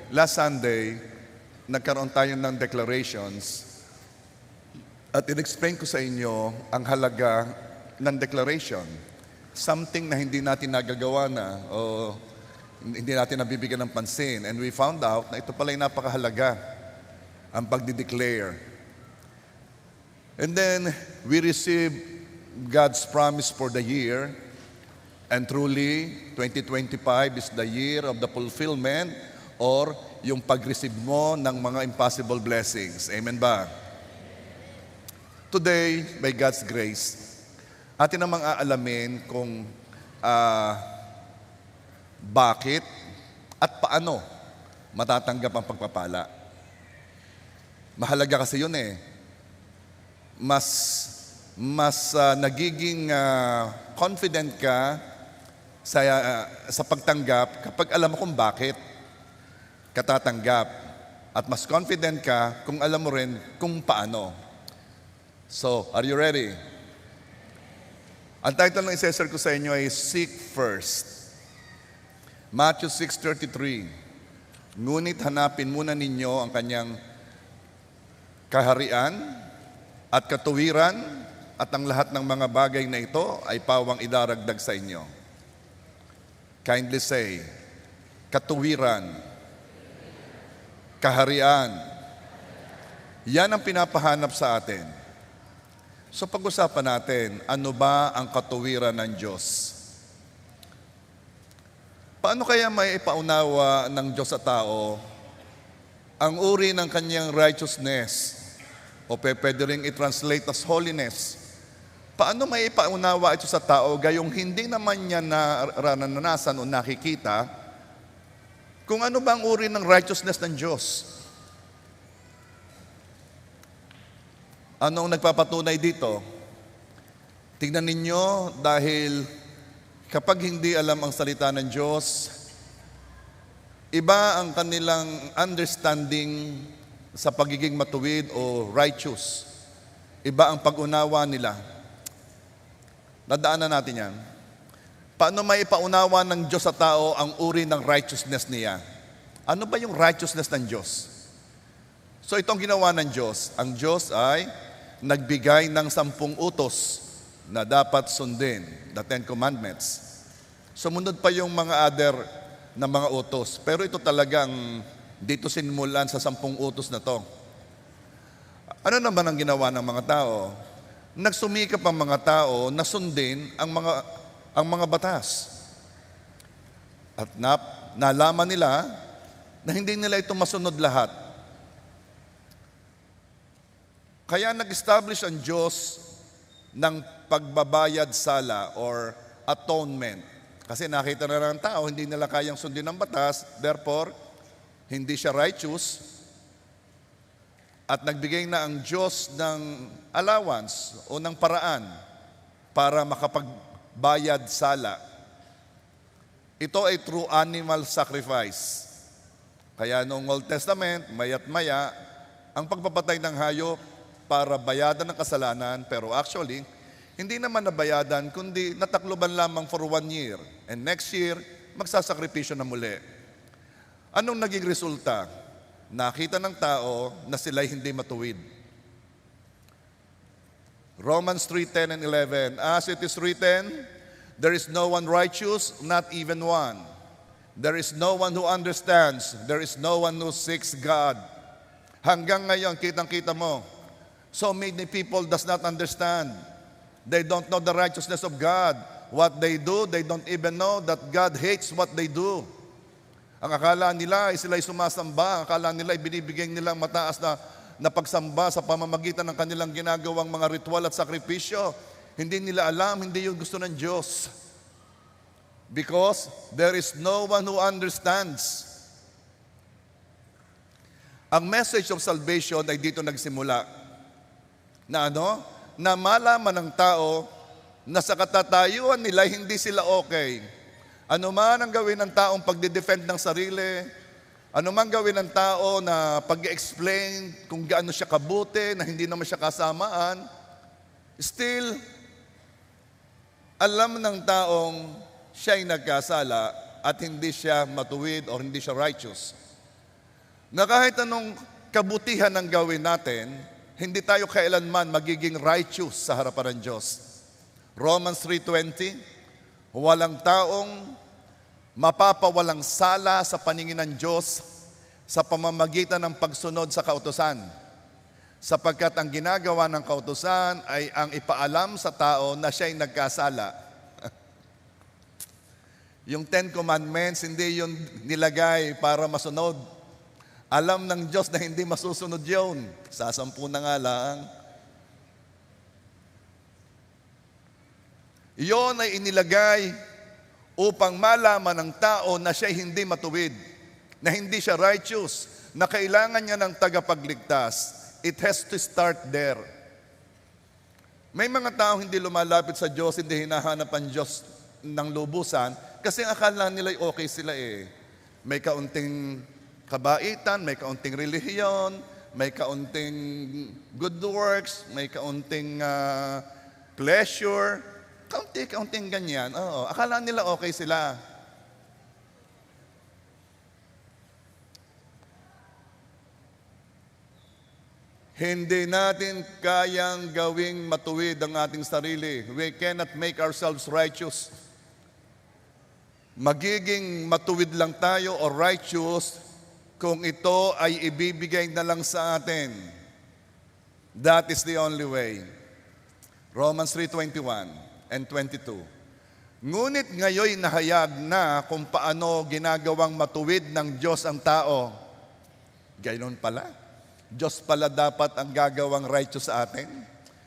Last Sunday, nagkaroon tayo ng declarations at in-explain ko sa inyo ang halaga ng declaration. Something na hindi natin nagagawa na o hindi natin nabibigyan ng pansin. And we found out na ito pala yung napakahalaga, ang pagdideclare. And then, we received God's promise for the year. And truly, 2025 is the year of the fulfillment or yung pag-receive mo ng mga impossible blessings. Amen ba? Today, by God's grace, atin namang aalamin kung bakit at paano matatanggap ang pagpapala. Mahalaga kasi yun eh. Mas nagiging confident ka sa pagtanggap kapag alam mo kung bakit katatanggap. At mas confident ka kung alam mo rin kung paano. So, are you ready? Ang title ng isesar ko sa inyo ay Seek First. Matthew 6:33. Ngunit hanapin muna ninyo ang kanyang kaharian at katuwiran at ang lahat ng mga bagay na ito ay pawang idaragdag sa inyo. Kindly say, katuwiran, kaharian. Yan ang pinapahanap sa atin. So pag-usapan natin, ano ba ang katuwiran ng Diyos? Paano kaya may ipaunawa ng Diyos sa tao ang uri ng kanyang righteousness? O pwede rin i-translate as holiness. Paano may ipaunawa ito sa tao gayong hindi naman niya naranasan o nakikita kung ano ba ang uri ng righteousness ng Diyos? Ano ang nagpapatunay dito? Tingnan ninyo dahil kapag hindi alam ang salita ng Diyos, iba ang kanilang understanding sa pagiging matuwid o righteous. Iba ang pag-unawa nila. Nadaanan natin yan. Paano may ipaunawa ng Diyos sa tao ang uri ng righteousness niya? Ano ba yung righteousness ng Diyos? So itong ginawa ng Diyos. Ang Diyos ay nagbigay ng 10 utos na dapat sundin, the 10 Commandments. Sumunod pa yung mga other na mga utos. Pero ito talagang dito sinimulan sa 10 utos na to. Ano naman ang ginawa ng mga tao? Nagsumikap ang mga tao na sundin ang mga batas. At nalaman nila na hindi nila ito masunod lahat. Kaya nag-establish ang Diyos ng pagbabayad sala or atonement. Kasi nakita na ng tao, hindi nila kayang sundin ang batas, therefore, hindi siya righteous. At nagbigay na ang Diyos ng allowance o ng paraan para makapagbayad sala. Ito ay through animal sacrifice. Kaya noong Old Testament, maya't maya, ang pagpapatay ng hayop para bayadan ng kasalanan, pero actually, hindi naman nabayadan, kundi natakloban lamang for 1 year. And next year, magsasakripisyo na muli. Anong naging resulta? Nakita ng tao na sila'y hindi matuwid. Romans 3:10 and 11, as it is written, there is no one righteous, not even one. There is no one who understands. There is no one who seeks God. Hanggang ngayon, kitang-kita mo, so many people does not understand. They don't know the righteousness of God. What they do, they don't even know that God hates what they do. Ang akala nila ay sila'y sumasamba. Ang akala nila ay binibigyan nilang mataas na pagsamba sa pamamagitan ng kanilang ginagawang mga ritual at sakripisyo. Hindi nila alam, hindi yun gusto ng Diyos. Because there is no one who understands. Ang message of salvation ay dito nagsimula. Na na malaman ng tao na sa katatayuan nila hindi sila okay. Ano man ang gawin ng taong pagde-defend ng sarili, ano man gawin ng tao na pag-explain kung gaano siya kabuti, na hindi naman siya kasamaan, still, alam ng taong siya'y nagkasala at hindi siya matuwid o hindi siya righteous. na kahit anong kabutihan ang gawin natin, hindi tayo kailanman magiging righteous sa harapan ng Diyos. Romans 3:20, walang taong mapapawalang sala sa paningin ng Diyos sa pamamagitan ng pagsunod sa kautusan. Sapagkat ang ginagawa ng kautusan ay ang ipaalam sa tao na siya'y nagkasala. Yung 10 Commandments, hindi yun nilagay para masunod. Alam ng Diyos na hindi masusunod yun. Sa 10 na nga lang. Iyon ay inilagay upang malaman ng tao na siya hindi matuwid, na hindi siya righteous, na kailangan niya ng tagapagligtas. It has to start there. May mga tao hindi lumalapit sa Diyos, hindi hinahanap ang Diyos ng lubusan, kasi akala nila okay sila eh. May kaunting kabaitan, may kaunting relihiyon, may kaunting good works, may kaunting pleasure, kaunting ganyan. Oo, akala nila okay sila. Hindi natin kayang gawing matuwid ang ating sarili. We cannot make ourselves righteous. Magiging matuwid lang tayo o righteous kung ito ay ibibigay na lang sa atin. That is the only way. Romans 3:21 and 22. Ngunit ngayoy nahayag na kung paano ginagawang matuwid ng Diyos ang tao. Gaynon pala. Diyos pala dapat ang gagawang righteous sa atin.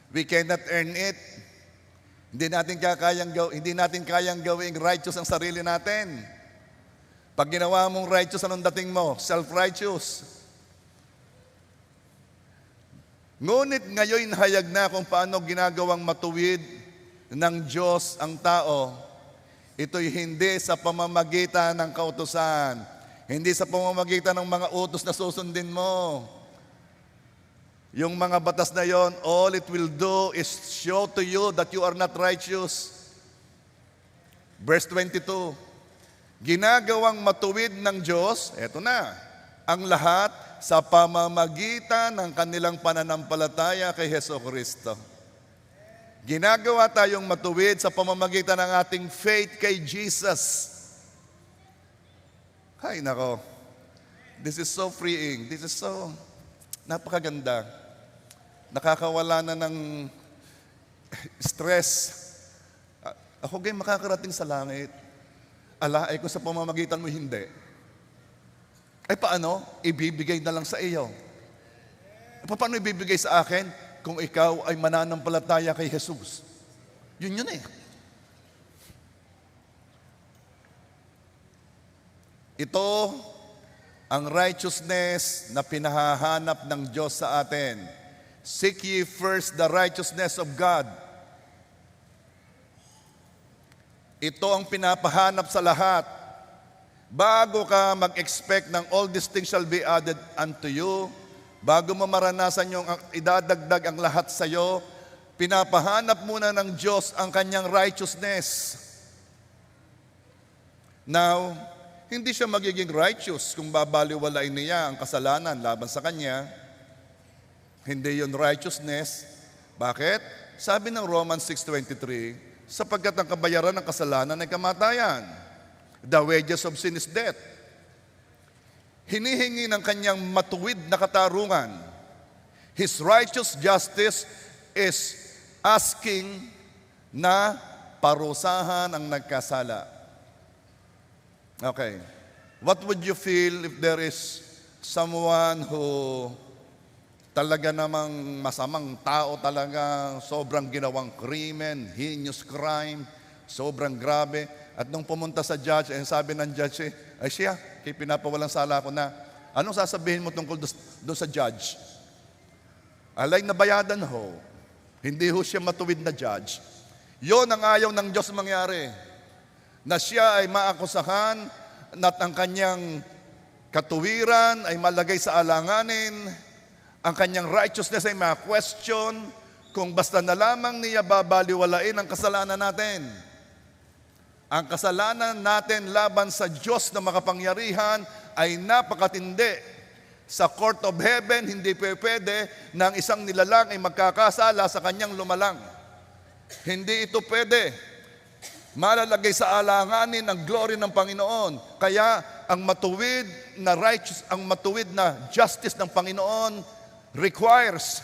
We cannot earn it. Hindi natin kayang gawing righteous ang sarili natin. Pag ginawa mong righteous, anong dating mo? Self-righteous. Ngunit ngayon hayag na kung paano ginagawang matuwid ng Diyos ang tao. Ito'y hindi sa pamamagitan ng kautusan. Hindi sa pamamagitan ng mga utos na susundin mo. Yung mga batas na yon, all it will do is show to you that you are not righteous. Verse 22, ginagawang matuwid ng Diyos, eto na, ang lahat sa pamamagitan ng kanilang pananampalataya kay Jesucristo. Ginagawa tayong matuwid sa pamamagitan ng ating faith kay Jesus. Hay nako, this is so freeing, this is so napakaganda. Nakakawala na ng stress. Ako gay makakarating sa langit. Ala, ay kung sa pamamagitan mo hindi. Ay paano? Ibibigay na lang sa iyo. Paano ibibigay sa akin kung ikaw ay mananampalataya kay Jesus? Yun eh. Ito ang righteousness na pinahahanap ng Diyos sa atin. Seek ye first the righteousness of God. Ito ang pinapahanap sa lahat. Bago ka mag-expect ng all these things shall be added unto you, bago mo maranasan yung idadagdag ang lahat sa iyo, pinapahanap muna ng Diyos ang kanyang righteousness. Now, hindi siya magiging righteous kung babaliwalain niya ang kasalanan laban sa kanya. Hindi yun righteousness. Bakit? Sabi ng Romans 6:23, sapagkat ang kabayaran ng kasalanan ay kamatayan. The wages of sin is death. Hinihingi ng kanyang matuwid na katarungan. His righteous justice is asking na parusahan ang nagkasala. Okay. What would you feel if there is someone who talaga namang masamang tao talaga, sobrang ginawang krimen, heinous crime, sobrang grabe. At nung pumunta sa judge, sabi ng judge, ay siya, kay pinapawalang sala ko na, anong sasabihin mo tungkol doon sa judge? Alay na bayadan ho. Hindi ho siya matuwid na judge. Yon ang ayaw ng Diyos mangyari. Na siya ay maakusahan, at ang kanyang katuwiran ay malagay sa alanganin, ang kanyang righteousness ay ma-question kung basta na lamang niya babaliwalain ang kasalanan natin. Ang kasalanan natin laban sa Diyos na makapangyarihan ay napakatindi. Sa court of heaven, hindi pwede na ang isang nilalang ay magkakasala sa kanyang lumalang. Hindi ito pwede. Malalagay sa alanganin ang glory ng Panginoon. Kaya ang matuwid na righteous, ang matuwid na justice ng Panginoon requires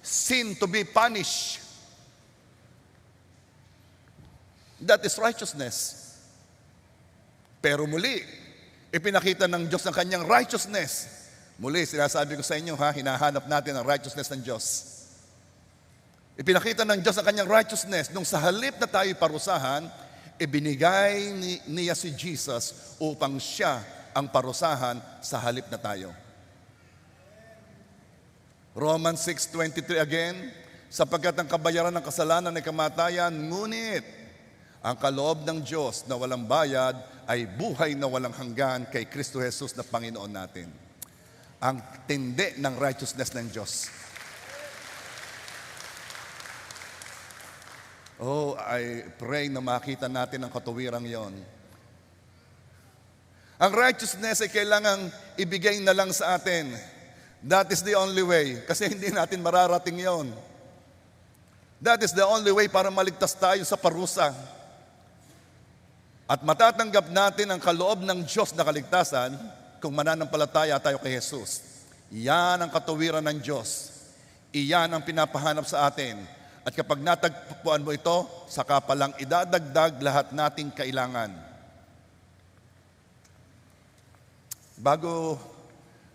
sin to be punished. That is righteousness. Pero muli, ipinakita ng Diyos ang kanyang righteousness. Muli, sinasabi ko sa inyo, hinahanap natin ang righteousness ng Diyos. Ipinakita ng Diyos ang kanyang righteousness. Nung sa halip na tayo parusahan, ibinigay niya si Jesus upang siya ang parusahan sa halip na tayo. Romans 6:23 again, sapagkat ang kabayaran ng kasalanan ay kamatayan, ngunit ang kaloob ng Diyos na walang bayad ay buhay na walang hanggan kay Kristo Jesus na Panginoon natin. Ang tindi ng righteousness ng Diyos. Oh, I pray na makita natin ang katuwirang yon. Ang righteousness ay kailangang ibigay na lang sa atin. That is the only way. Kasi hindi natin mararating yon. That is the only way para maligtas tayo sa parusa. At matatanggap natin ang kaloob ng Diyos na kaligtasan kung mananampalataya tayo kay Jesus. Iyan ang katuwiran ng Diyos. Iyan ang pinapahanap sa atin. At kapag natagpuan mo ito, saka palang idadagdag lahat nating kailangan. Bago,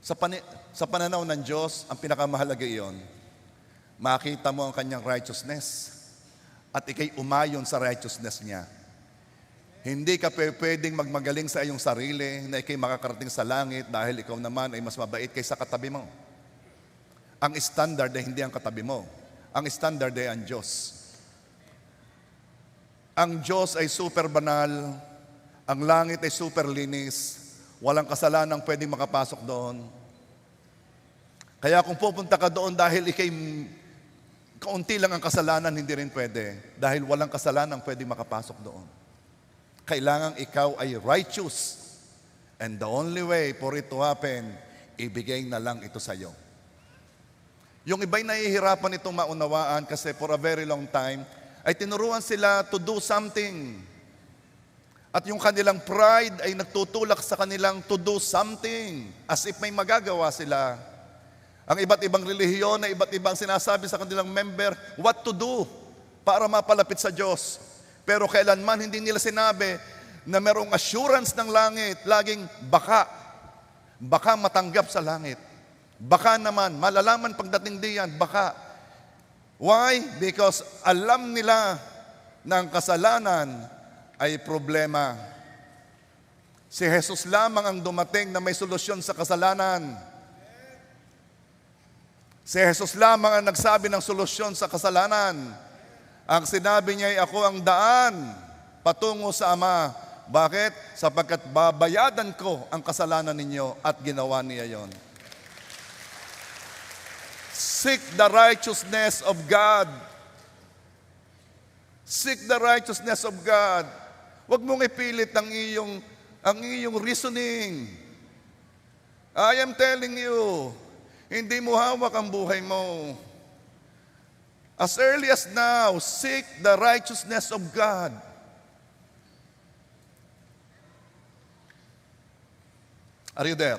sa pananaw ng Diyos, ang pinakamahalaga iyon, makita mo ang kanyang righteousness at ikay umayon sa righteousness niya. Hindi ka pwedeng magmagaling sa iyong sarili na ikay makakarating sa langit dahil ikaw naman ay mas mabait kaysa katabi mo. Ang standard ay hindi ang katabi mo. Ang standard ay ang Diyos. Ang Diyos ay super banal. Ang langit ay super linis. Walang kasalanan pwedeng makapasok doon. Kaya kung pupunta ka doon dahil ikay kaunti lang ang kasalanan, hindi rin pwede. Dahil walang kasalanan pwedeng makapasok doon. Kailangang ikaw ay righteous. And the only way for it to happen, ibigay na lang ito sa iyo. Yung iba'y nahihirapan itong maunawaan kasi for a very long time, ay tinuruan sila to do something. At yung kanilang pride ay nagtutulak sa kanilang to do something. As if may magagawa sila. Ang iba't ibang relihiyon na iba't ibang sinasabi sa kanilang member, what to do para mapalapit sa Diyos. Pero kailanman hindi nila sinabi na merong assurance ng langit, laging baka matanggap sa langit. Baka naman, malalaman pagdating diyan, baka. Why? Because alam nila na ang kasalanan ay problema. Si Jesus lamang ang dumating na may solusyon sa kasalanan. Si Jesus lamang ang nagsabi ng solusyon sa kasalanan. Ang sinabi niya ay ako ang daan patungo sa Ama. Bakit? Sapagkat babayadan ko ang kasalanan ninyo at ginawa niya yon. Seek the righteousness of God. Seek the righteousness of God. Huwag mong ipilit ang iyong reasoning. I am telling you, hindi mo hawak ang buhay mo. As early as now, seek the righteousness of God. Are you there?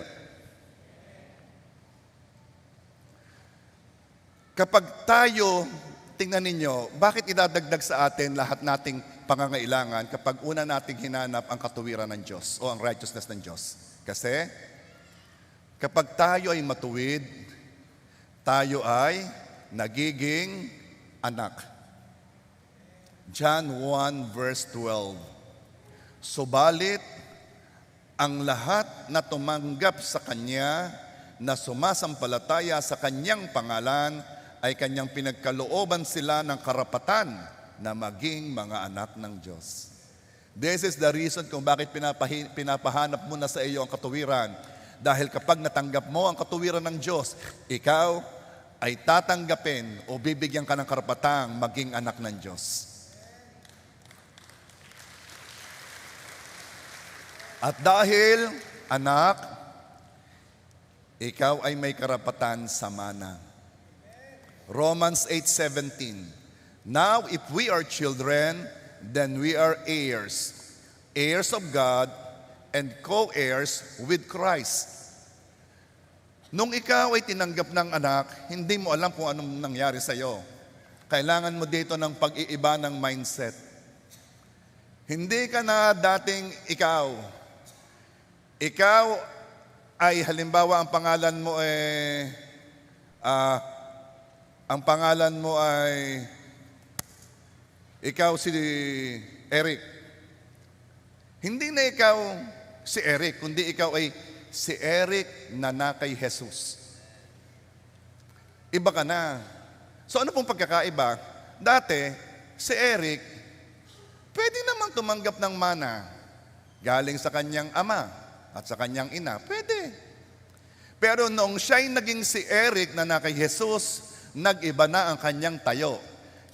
Kapag tayo, tingnan ninyo, bakit idadagdag sa atin lahat nating pangangailangan kapag una nating hinanap ang katuwiran ng Diyos o ang righteousness ng Diyos? Kasi, kapag tayo ay matuwid, tayo ay nagiging anak. John 1 verse 12. Subalit, ang lahat na tumanggap sa Kanya, na sumasampalataya sa Kanyang pangalan, ay Kanyang pinagkalooban sila ng karapatan na maging mga anak ng Diyos. This is the reason kung bakit pinapahanap mo na sa iyo ang katuwiran. Dahil kapag natanggap mo ang katuwiran ng Diyos, ikaw ay tatanggapin o bibigyan ka ng karapatang maging anak ng Diyos. At dahil, anak, ikaw ay may karapatan sa mana. Romans 8:17. Now, if we are children, then we are heirs, heirs of God, and co-heirs with Christ. Nung ikaw ay tinanggap ng anak, hindi mo alam kung anong nangyari sa iyo. Kailangan mo dito ng pag-iiba ng mindset. Hindi ka na dating ikaw. Ikaw ay halimbawa ang pangalan mo ay ikaw si Eric. Hindi na ikaw si Eric, kundi ikaw ay si Eric na kay Jesus. Iba ka na. So ano pong pagkakaiba? Dati, si Eric, pwede namang tumanggap ng mana galing sa kanyang ama at sa kanyang ina. Pwede. Pero noong siya'y naging si Eric na kay Jesus, nag-iba na ang kanyang tayo.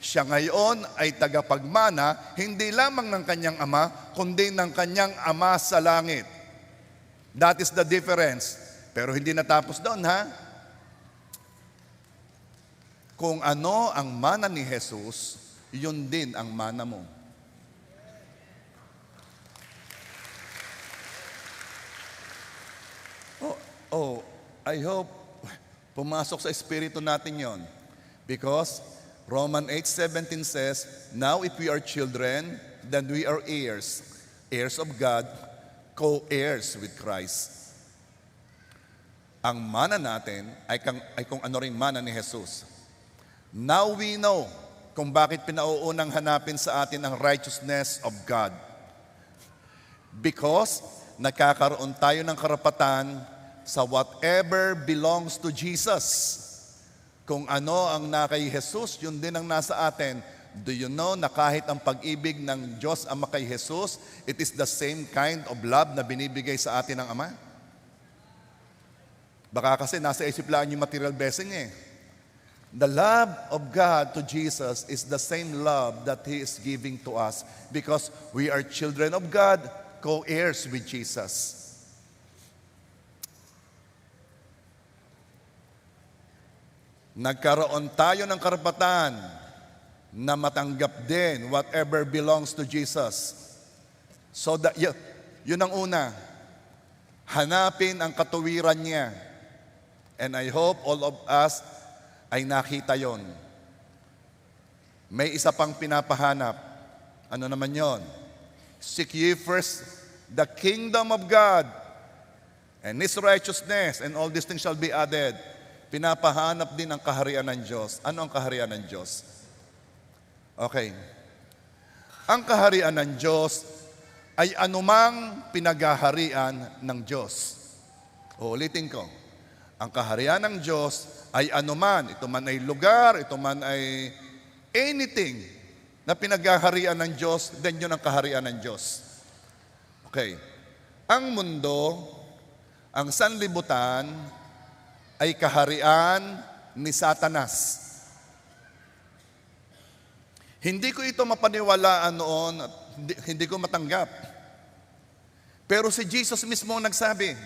Siya ngayon ay tagapagmana, hindi lamang ng kanyang ama, kundi ng kanyang ama sa langit. That is the difference. Pero hindi natapos doon, ha? Kung ano ang mana ni Jesus, yun din ang mana mo. I hope pumasok sa espiritu natin yon. Because Romans 8:17 says, now if we are children, then we are heirs, heirs of God, co-heirs with Christ. Ang mana natin ay kung ano ring mana ni Jesus. Now we know kung bakit pinauunang hanapin sa atin ang righteousness of God. Because nakakaroon tayo ng karapatan sa whatever belongs to Jesus. Kung ano ang kay Jesus, yun din ang nasa atin. Do you know na kahit ang pag-ibig ng Diyos Ama kay Jesus, it is the same kind of love na binibigay sa atin ng Ama? Baka kasi nasa isip lang yung material blessing eh. The love of God to Jesus is the same love that He is giving to us because we are children of God, co-heirs with Jesus. Nagkaroon tayo ng karapatan na matanggap din whatever belongs to Jesus. So that, yun ang una. Hanapin ang katuwiran niya. And I hope all of us ay nakita yon. May isa pang pinapahanap. Ano naman yon? Seek ye first the kingdom of God and His righteousness, and all these things shall be added. Pinapahanap din ang kaharian ng Diyos. Ano ang kaharian ng Diyos? Okay. Ang kaharian ng Diyos ay anumang pinaghaharian ng Diyos. Uulitin ko. Ang kaharian ng Diyos ay anuman. Ito man ay lugar, ito man ay anything na pinaghaharian ng Diyos, then yun ang kaharian ng Diyos. Okay. Ang mundo, ang sanlibutan, ay kaharian ni Satanas. Hindi ko ito mapaniwalaan noon at hindi ko matanggap. Pero si Jesus mismo ang nagsabi,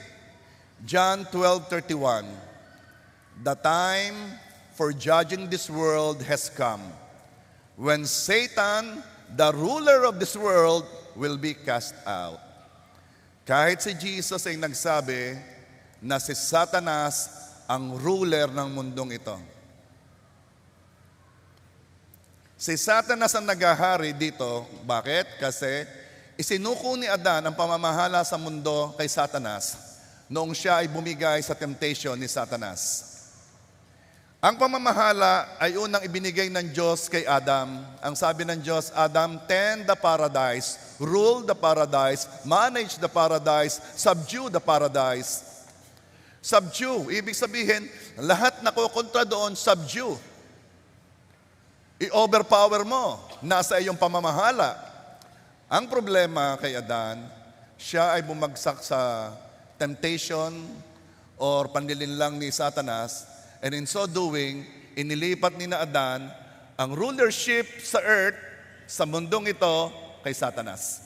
John 12:31, the time for judging this world has come, when Satan, the ruler of this world, will be cast out. Kahit si Jesus ay nagsabi na si Satanas ang ruler ng mundong ito. Si Satanas ang naghahari dito. Bakit? Kasi isinuko ni Adan ang pamamahala sa mundo kay Satanas noong siya ay bumigay sa temptation ni Satanas. Ang pamamahala ay unang ibinigay ng Diyos kay Adam. Ang sabi ng Diyos, Adam, tend the paradise, rule the paradise, manage the paradise, subdue the paradise. Subdue, ibig sabihin, lahat na kukontra doon, subdue. I-overpower mo, nasa iyong pamamahala. Ang problema kay Adan, siya ay bumagsak sa temptation or panlilinlang ni Satanas, and in so doing, inilipat ni na Adan ang rulership sa earth, sa mundong ito, kay Satanas.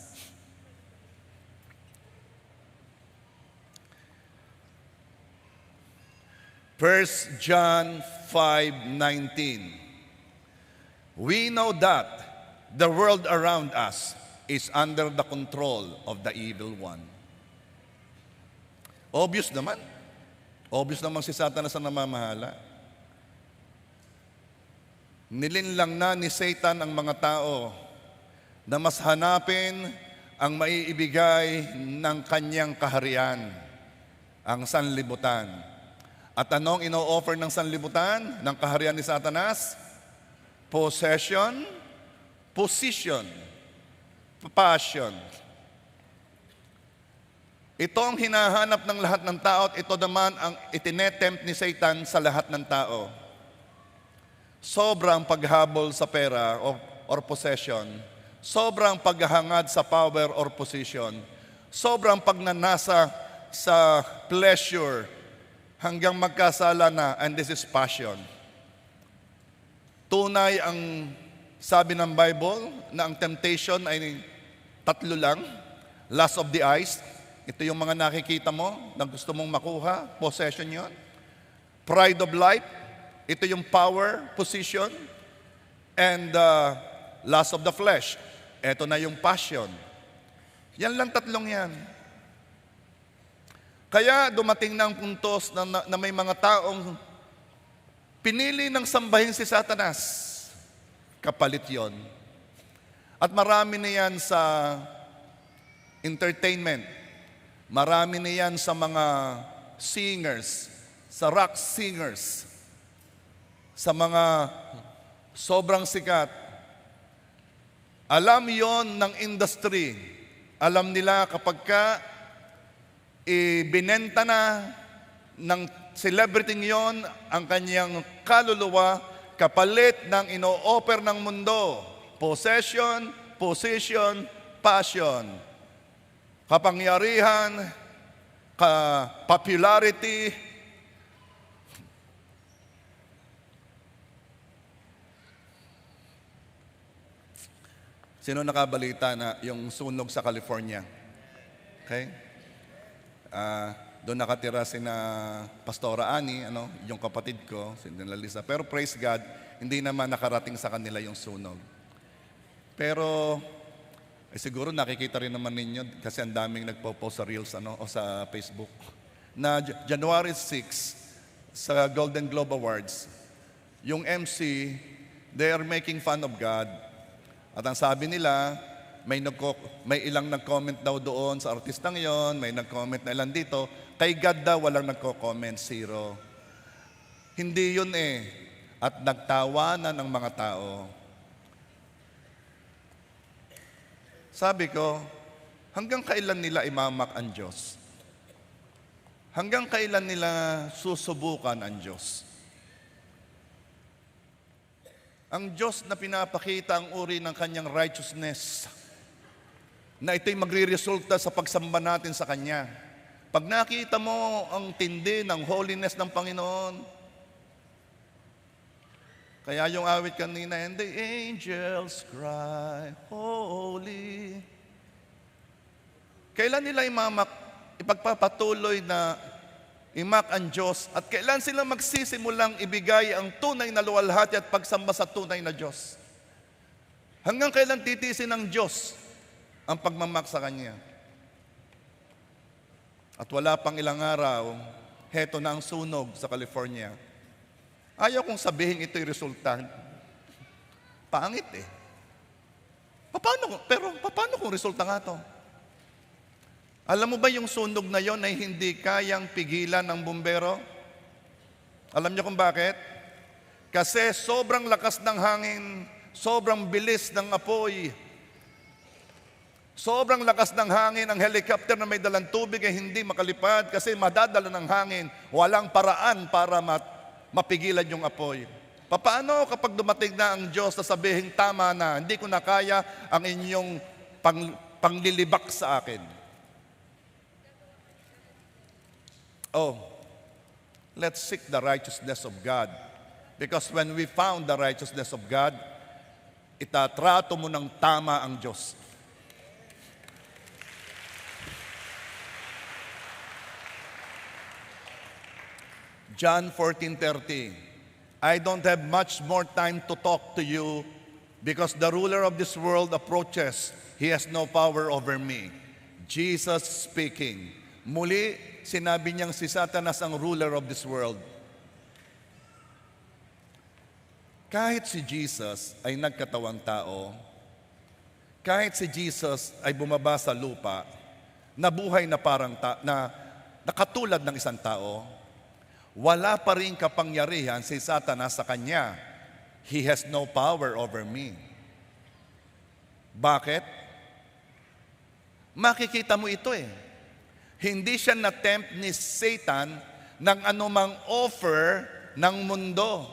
1 John 5:19. We know that the world around us is under the control of the evil one. Obvious naman. Obvious naman si Satanas ang namamahala. Nilinlang na ni Satan ang mga tao na mas hanapin ang maiibigay ng kanyang kaharian, ang sanlibutan. At anong ino-offer ng sanlibutan, ng kaharian ni Satanas? Possession, position, passion. Ito ang hinahanap ng lahat ng tao at ito naman ang itinetempt ni Satan sa lahat ng tao. Sobrang paghabol sa pera or possession, sobrang paghahangad sa power or position, sobrang pagnanasa sa pleasure hanggang magkasala na, and this is passion. Tunay ang sabi ng Bible na ang temptation ay tatlo lang. Lust of the eyes, ito yung mga nakikita mo na gusto mong makuha, possession yon. Pride of life, ito yung power, position. And lust of the flesh, ito na yung passion. Yan lang tatlong yan. Kaya dumating na ang puntos na may mga taong pinili ng sambahin si Satanas. Kapalit yon. At marami na yan sa entertainment. Marami na yan sa mga singers, sa rock singers, sa mga sobrang sikat. Alam yon ng industry. Alam nila kapag ka ibinenta na ng celebrity yon ang kanyang kaluluwa kapalit ng ino-offer ng mundo. Possession, position, passion. Kapangyarihan, popularity. Sino nakabalita na yung sunog sa California? Okay? Doon nakatira sina Pastora Ani, yung kapatid ko, si Lisa. Pero praise God, hindi naman nakarating sa kanila yung sunog. Pero siguro nakikita rin naman ninyo kasi ang daming nagpo-post sa Reels o sa Facebook na January 6 sa Golden Globe Awards, yung MC, they are making fun of God. At ang sabi nila, may ilang nag-comment daw doon sa artistang yon, may nag-comment na ilan dito. Kay God daw, walang nagko-comment, zero. Hindi yun At nagtawanan ng mga tao. Sabi ko, hanggang kailan nila imamak ang Diyos? Hanggang kailan nila susubukan ang Diyos? Ang Diyos na pinapakita ang uri ng kanyang righteousness, na ito'y magre-resulta sa pagsamba natin sa Kanya. Pag nakita mo ang tindi ng holiness ng Panginoon, kaya yung awit kanina, and the angels cry, holy. Kailan nila ipagpapatuloy na imak ang Diyos at kailan sila magsisimulang ibigay ang tunay na luwalhati at pagsamba sa tunay na Diyos? Hanggang kailan titiisin ng Diyos ang pagmamak sa Kanya? At wala pang ilang araw, heto na ang sunog sa California. Ayaw kong sabihin ito'y resulta. Pangit Paano kung resulta nga to? Alam mo ba yung sunog na yon ay hindi kayang pigilan ng bumbero? Alam niyo kung bakit? Kasi sobrang lakas ng hangin, sobrang bilis ng apoy, sobrang lakas ng hangin, ang helicopter na may dalang tubig ay hindi makalipad kasi madadala ng hangin. Walang paraan para mapigilan yung apoy. Paano kapag dumating na ang Diyos na sabihin, tama na, hindi ko na kaya ang inyong panglilibak sa akin? Let's seek the righteousness of God. Because when we found the righteousness of God, itatrato mo ng tama ang Diyos. John 14:30. I don't have much more time to talk to you because the ruler of this world approaches. He has no power over me. Jesus speaking. Muli, sinabi niyang si Satanas ang ruler of this world. Kahit si Jesus ay nagkatawang tao, kahit si Jesus ay bumaba sa lupa, nabuhay na parang nakatulad ng isang tao, wala pa rin kapangyarihan si Satanas sa kanya. He has no power over me. Bakit? Makikita mo ito eh. Hindi siya na-tempt ni Satan ng anumang offer ng mundo.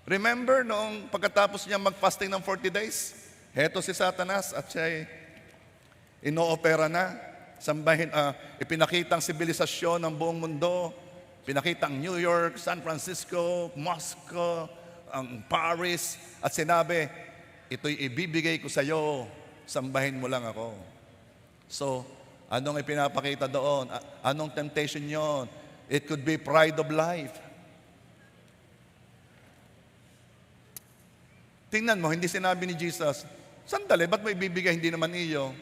Remember noong pagkatapos niya mag-fasting ng 40 days? Heto si Satanas at siya ino-opera na. Ipinakita ang sibilisasyon ng buong mundo. Pinakita ang New York, San Francisco, Moscow, ang Paris. At sinabi, ito'y ibibigay ko sa iyo, sambahin mo lang ako. So, anong ipinapakita doon? Anong temptation yon? It could be pride of life. Tingnan mo, hindi sinabi ni Jesus, sandali, ba't mo ibibigay, hindi naman iyo?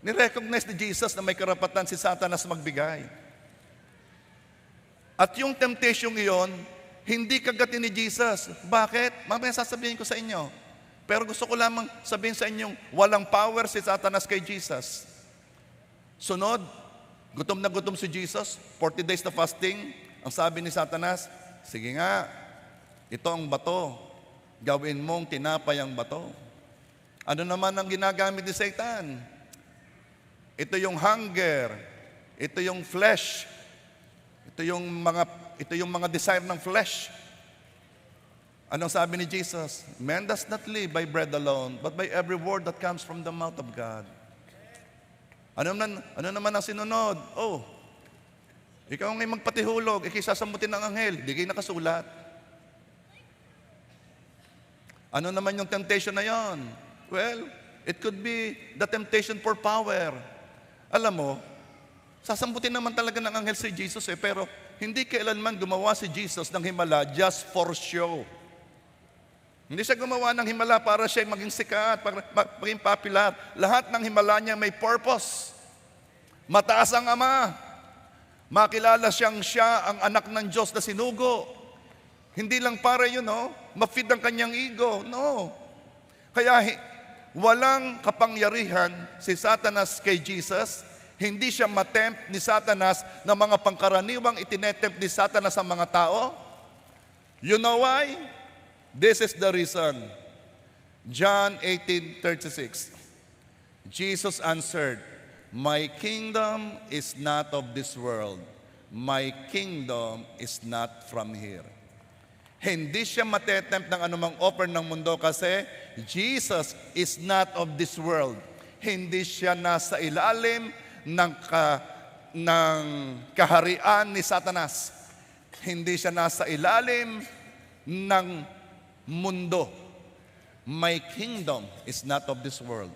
Ni-recognize ni Jesus na may karapatan si Satanas magbigay. At yung temptation iyon, hindi kagatin ni Jesus. Bakit? Mamaya sasabihin ko sa inyo. Pero gusto ko lamang sabihin sa inyong walang power si Satanas kay Jesus. Sunod, gutom na gutom si Jesus, 40 days na fasting. Ang sabi ni Satanas, sige nga, ito ang bato. Gawin mong tinapay ang bato. Ano naman ang ginagamit ni Satan? Ito yung hunger. Ito yung flesh. Ito yung mga desire ng flesh. Anong sabi ni Jesus? Man does not live by bread alone, but by every word that comes from the mouth of God. Ano naman ang sinunod? Oh, ikaw ngay magpatihulog, ikisasamutin ng anghel, di kayo nakasulat. Ano naman yung temptation na yon? Well, it could be the temptation for power. Alam mo, sasambutin naman talaga ng anghel si Jesus pero hindi kailanman gumawa si Jesus ng himala just for show. Hindi siya gumawa ng himala para siya maging sikat, para maging popular. Lahat ng himala niya may purpose. Mataas ang Ama. Makilala siyang siya ang anak ng Diyos na sinugo. Hindi lang para ma-feed ang kanyang ego. No. Kaya walang kapangyarihan si Satanas kay Jesus. Hindi siya matempt ni Satanas na mga pangkaraniwang itinetempt ni Satanas sa mga tao. You know why? This is the reason. John 18:36. Jesus answered, my kingdom is not of this world. My kingdom is not from here. Hindi siya matetempt ng anumang offer ng mundo kasi Jesus is not of this world. Hindi siya nasa ilalim ng kaharian ni Satanas. Hindi siya nasa ilalim ng mundo. My kingdom is not of this world.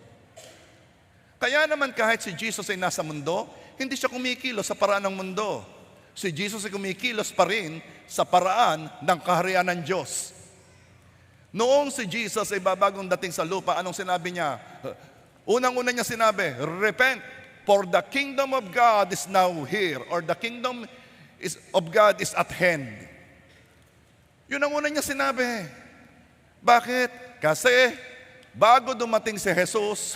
Kaya naman kahit si Jesus ay nasa mundo, hindi siya kumikilos sa paraan ng mundo. Si Jesus ay kumikilos pa rin sa paraan ng kaharian ng Diyos. Noong si Jesus ay babagong dating sa lupa, anong sinabi niya? Unang-una niya sinabi, repent, for the kingdom of God is now here, or the kingdom of God is at hand. Yun ang una niya sinabi. Bakit? Kasi bago dumating si Jesus,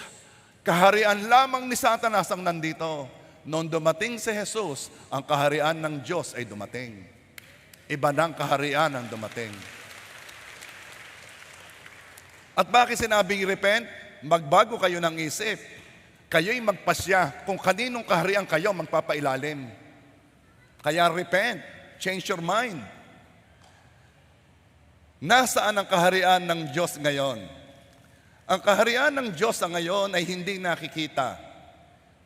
kaharian lamang ni Satanas ang nandito. Noong dumating si Jesus, ang kaharian ng Diyos ay dumating. Iba ng kaharian ang dumating. At bakit sinabing repent? Magbago kayo ng isip. Kayo'y magpasya kung kaninong kaharian kayo magpapailalim. Kaya repent. Change your mind. Nasaan ang kaharian ng Diyos ngayon? Ang kaharian ng Diyos ngayon ay hindi nakikita.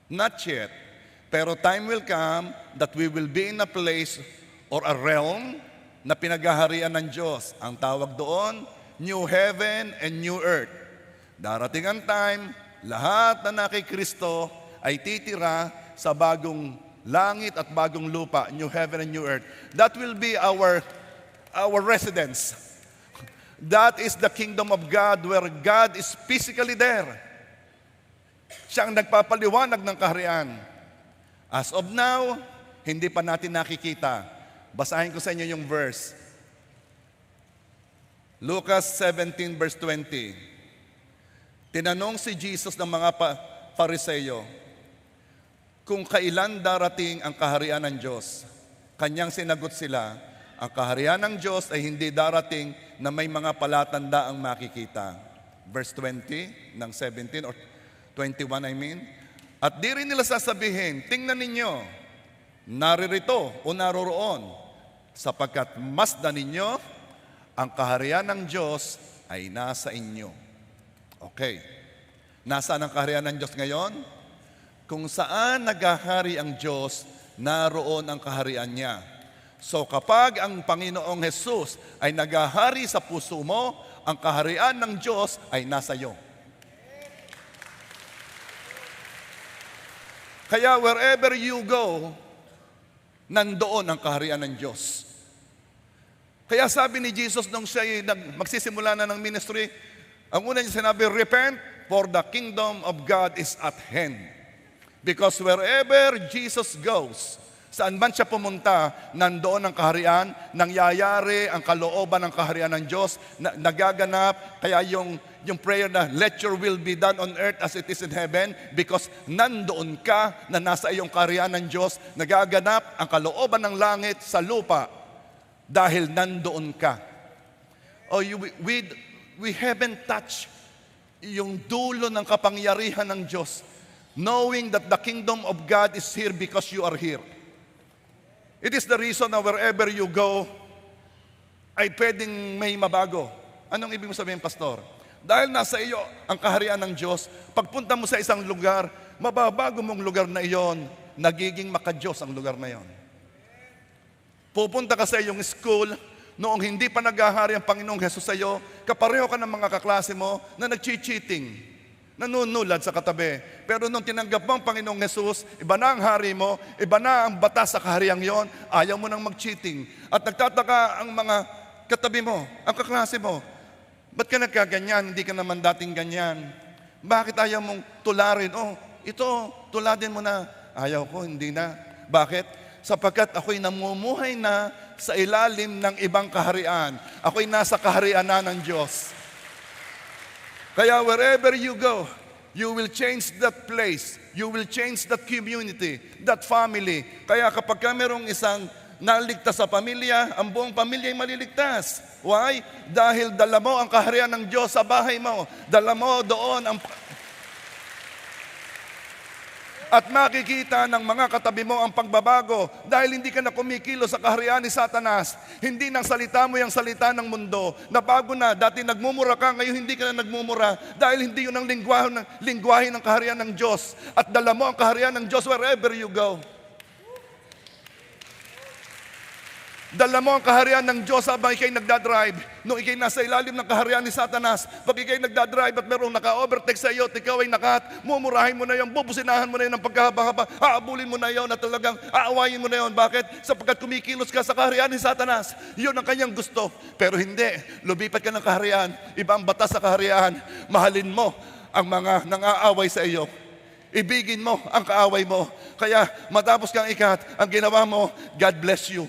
Not yet. Pero time will come that we will be in a place or a realm na pinaghaharian ng Diyos. Ang tawag doon, new heaven and new earth. Darating ang time, lahat na nakikristo ay titira sa bagong langit at bagong lupa, new heaven and new earth. That will be our residence. That is the kingdom of God where God is physically there. Siya ang nagpapaliwanag ng kaharian. As of now, hindi pa natin nakikita. Basahin ko sa inyo yung verse. Lucas 17 verse 20. Tinanong si Jesus ng mga Pariseo kung kailan darating ang kaharian ng Diyos. Kanyang sinagot sila, ang kaharian ng Diyos ay hindi darating na may mga palatanda ang makikita. Verse 20 ng 17 or 21 I mean. At di rin nila sasabihin, tingnan ninyo, naririto o naroroon, sapagkat masdan ninyo, ang kaharian ng Diyos ay nasa inyo. Okay. Nasaan ang kaharian ng Diyos ngayon? Kung saan naghahari ang Diyos, naroon ang kaharian niya. So kapag ang Panginoong Jesus ay naghahari sa puso mo, ang kaharian ng Diyos ay nasa iyo. Kaya wherever you go, nandoon ang kaharian ng Diyos. Kaya sabi ni Jesus nung siya magsisimula na ng ministry, ang una niya sinabi, repent, for the kingdom of God is at hand. Because wherever Jesus goes, saan man siya pumunta, nandoon ang kaharian, nangyayari ang kalooban ng kaharian ng Diyos, nagaganap, kaya yung prayer na, let your will be done on earth as it is in heaven, because nandoon ka na nasa iyong kaharian ng Diyos, nagaganap ang kalooban ng langit sa lupa, dahil nandoon ka. Oh, we haven't touched yung dulo ng kapangyarihan ng Diyos, knowing that the kingdom of God is here because you are here. It is the reason na wherever you go, ay pwedeng may mabago. Anong ibig mo sabihin, Pastor? Dahil nasa iyo ang kaharian ng Diyos, pagpunta mo sa isang lugar, mababago mong lugar na iyon, nagiging maka-Diyos ang lugar na iyon. Pupunta ka sa iyong school, noong hindi pa naghahari ang Panginoong Hesus sa iyo, kapareho ka ng mga kaklase mo na nag-cheating, nanunulad sa katabi. Pero nung tinanggap mo ang Panginoong Hesus, iba na ang hari mo, iba na ang batas sa kahariang yon, ayaw mo nang mag-cheating. At nagtataka ang mga katabi mo, ang kaklase mo, ba't ka nagkaganyan? Hindi ka naman dating ganyan. Bakit ayaw mong tularin? Oh, ito, tuladin mo na. Ayaw ko, hindi na. Bakit? Sapagkat ako'y namumuhay na sa ilalim ng ibang kaharian. Ako'y nasa kaharian na ng Diyos. Kaya wherever you go, you will change that place. You will change that community, that family. Kaya kapag merong isang naligtas sa pamilya, ang buong pamilya ay maliligtas. Why? Dahil dala mo ang kaharian ng Diyos sa bahay mo. Dala mo doon ang... At makikita ng mga katabi mo ang pagbabago dahil hindi ka na kumikilo sa kaharian ni Satanas. Hindi nang salita mo yung salita ng mundo. Nabago na. Dati nagmumura ka, ngayon hindi ka na nagmumura dahil hindi yun ang lingwahe ng kaharian ng Diyos. At dala mo ang kaharian ng Diyos wherever you go. Dala mo ang kaharian ng Diyos habang ikay nagdadrive. Nung ikay nasa ilalim ng kaharian ni Satanas, pag ikay nagdadrive at merong naka-overtake sa iyo at ikaw ay nakat, mumurahin mo na yun, bubusinahan mo na yun ng pagkahaba-haba, aabulin mo na yun at talagang aawayin mo na yun. Bakit? Sapagkat kumikilos ka sa kaharian ni Satanas. Yun ang kanyang gusto. Pero hindi. Lumipat ka ng kaharian, ibang batas sa kaharian. Mahalin mo ang mga nang-aaway sa iyo. Ibigin mo ang kaaway mo. Kaya matapos kang ikat, ang ginawa mo, God bless you.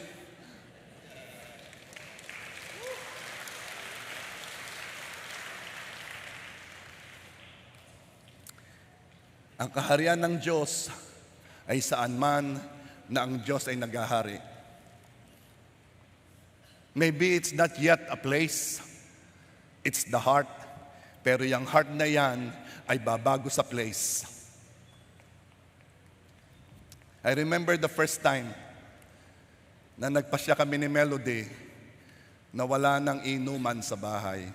Ang kaharian ng Diyos ay saan man na ang Diyos ay naghahari. Maybe it's not yet a place, it's the heart. Pero yung heart na yan ay babago sa place. I remember the first time na nagpasya kami ni Melody na wala nang inuman sa bahay.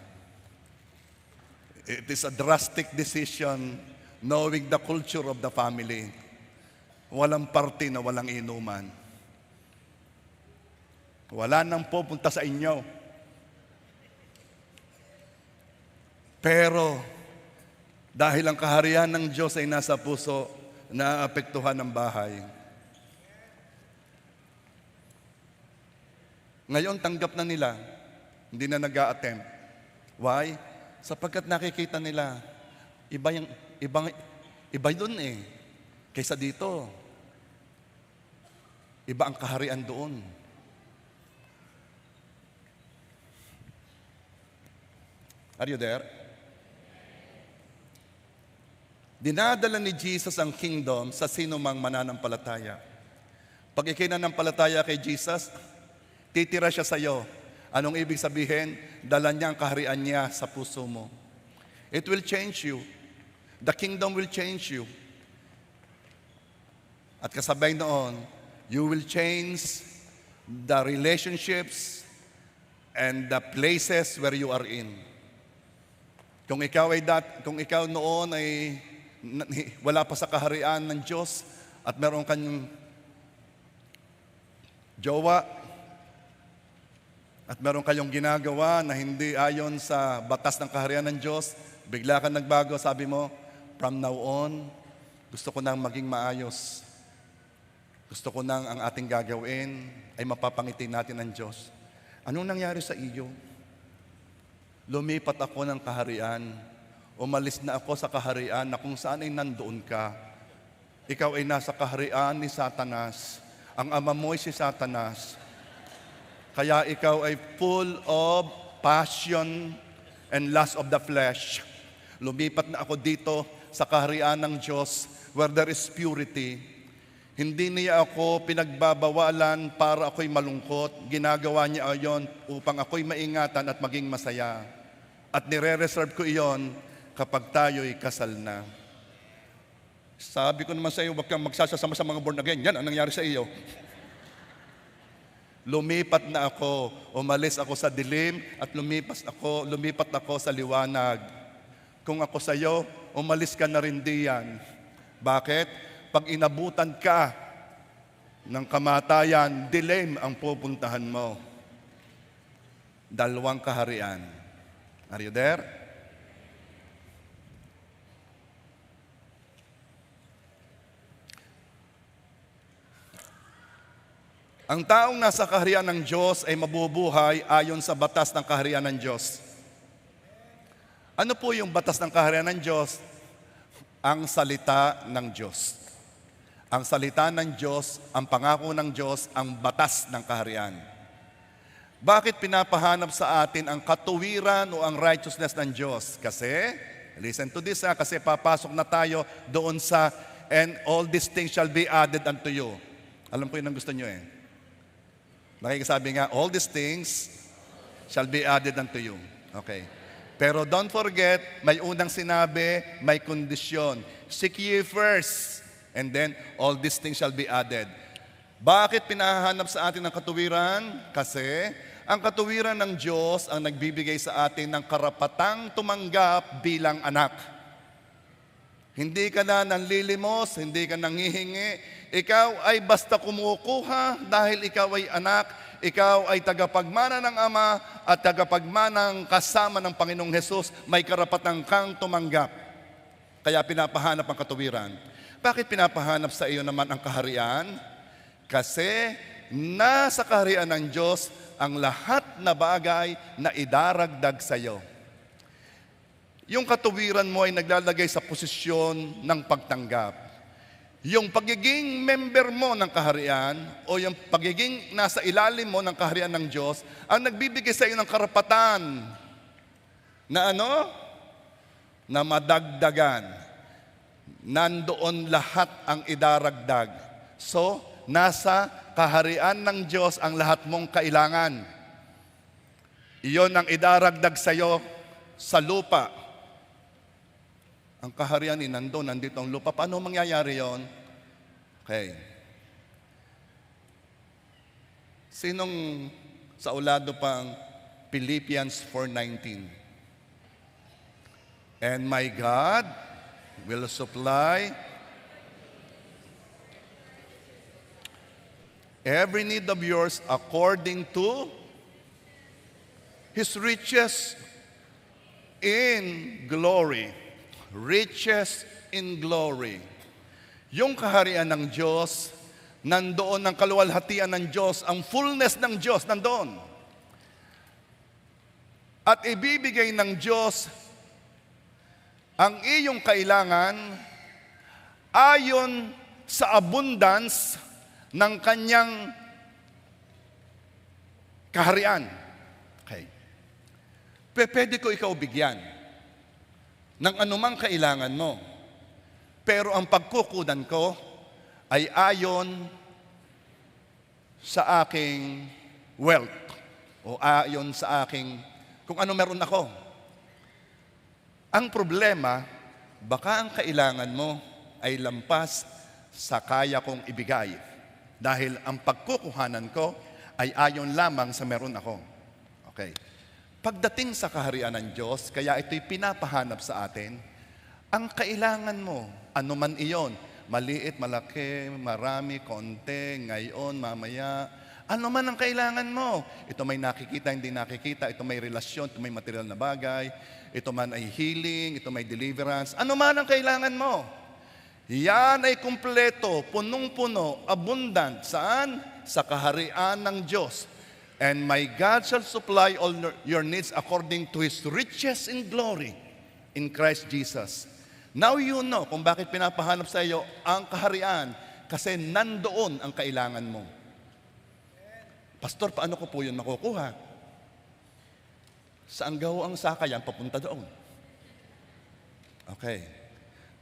It is a drastic decision knowing the culture of the family. Walang party na walang inuman. Wala nang pupunta sa inyo. Pero dahil ang kaharian ng Diyos ay nasa puso, naapektuhan ng bahay. Ngayon, tanggap na nila. Hindi na nag-a-attempt. Why? Sapagkat nakikita nila, iba dun eh. Kaysa dito. Iba ang kaharian doon. Are you there? Dinadala ni Jesus ang kingdom sa sino mang mananampalataya. Pag ikay nananampalataya kay Jesus, titira siya sa iyo. Anong ibig sabihin? Dala niya ang kaharian niya sa puso mo. It will change you. The kingdom will change you. At kasabay noon, you will change the relationships and the places where you are in. Kung ikaw noon ay wala pa sa kaharian ng Diyos at meron kang jowa at meron kayong ginagawa na hindi ayon sa batas ng kaharian ng Diyos, bigla kang nagbago, sabi mo, from now on, gusto ko nang maging maayos. Gusto ko nang ang ating gagawin ay mapapangiti natin ng Diyos. Anong nangyari sa iyo? Lumipat ako ng kaharian. Umalis na ako sa kaharian na kung saan ay nandoon ka. Ikaw ay nasa kaharian ni Satanas. Ang ama mo ay si Satanas. Kaya ikaw ay full of passion and lust of the flesh. Lumipat na ako dito sa kaharian ng Diyos where there is purity. Hindi niya ako pinagbabawalan para ako'y malungkot. Ginagawa niya ayon upang ako'y maingatan at maging masaya. At nire-reserve ko iyon kapag tayo'y kasal na. Sabi ko naman sa iyo, huwag kang magsasama sa mga born again. Yan ang nangyari sa iyo. Lumipat na ako, umalis ako sa dilim at lumipat ako sa liwanag. Kung ako sa iyo, umalis ka na rin diyan. Bakit? Pag inabutan ka ng kamatayan, dilim ang pupuntahan mo. Dalawang kaharian. Are you there? Ang taong nasa kaharian ng Diyos ay mabubuhay ayon sa batas ng kaharian ng Diyos. Ano po yung batas ng kaharian ng Diyos? Ang salita ng Diyos. Ang salita ng Diyos, ang pangako ng Diyos, ang batas ng kaharian. Bakit pinapahanap sa atin ang katuwiran o ang righteousness ng Diyos? Kasi, listen to this kasi papasok na tayo doon sa and all these things shall be added unto you. Alam ko yun ang gusto nyo eh. Nakikisabi nga, all these things shall be added unto you. Okay. Pero don't forget, may unang sinabi, may kondisyon. Seek ye first, and then all these things shall be added. Bakit pinahanap sa atin ang katuwiran? Kasi ang katuwiran ng Diyos ang nagbibigay sa atin ng karapatang tumanggap bilang anak. Hindi ka na nanlilimos, hindi ka nanghihingi. Ikaw ay basta kumukuha dahil ikaw ay anak, ikaw ay tagapagmana ng Ama at tagapagmanang kasama ng Panginoong Hesus, may karapatan kang tumanggap. Kaya pinapahanap ang katuwiran. Bakit pinapahanap sa iyo naman ang kaharian? Kasi nasa kaharian ng Diyos ang lahat na bagay na idaragdag sa iyo. Yung katuwiran mo ay naglalagay sa posisyon ng pagtanggap. Yung pagiging member mo ng kaharian o yung pagiging nasa ilalim mo ng kaharian ng Diyos ang nagbibigay sa iyo ng karapatan na ano? Na madagdagan. Nandoon lahat ang idaragdag. So, nasa kaharian ng Diyos ang lahat mong kailangan. Iyon ang idaragdag sa iyo sa lupa. Ang kaharian ay nandito ang lupa. Paano mangyayari yon? Okay. Sinong sa ulado pang Philippians 4:19? And my God will supply every need of yours according to His riches in glory. Riches in glory. Yung kaharian ng Diyos nandoon ang kaluwalhatian ng Diyos, ang fullness ng Diyos nandoon. At ibibigay ng Diyos ang iyong kailangan ayon sa abundance ng kanyang kaharian. Okay. Pwede ko ikaw bigyan ng anumang kailangan mo. Pero ang pagkukunan ko ay ayon sa aking wealth o ayon sa aking kung ano meron ako. Ang problema, baka ang kailangan mo ay lampas sa kaya kong ibigay. Dahil ang pagkukuhanan ko ay ayon lamang sa meron ako. Okay. Pagdating sa kaharian ng Diyos, kaya ito'y pinapahanap sa atin, ang kailangan mo, ano man iyon, maliit, malaki, marami, konti, ngayon, mamaya, ano man ang kailangan mo. Ito may nakikita, hindi nakikita, ito may relasyon, ito may material na bagay, ito man ay healing, ito may deliverance, ano man ang kailangan mo. Yan ay kumpleto, punong-puno, abundant. Saan? Sa kaharian ng Diyos. And my God shall supply all your needs according to His riches in glory in Christ Jesus. Now you know kung bakit pinapahanap sa iyo ang kaharian. Kasi nandoon ang kailangan mo. Pastor, paano ko po yun makukuha? Saan gawa ang sakayan papunta doon? Okay.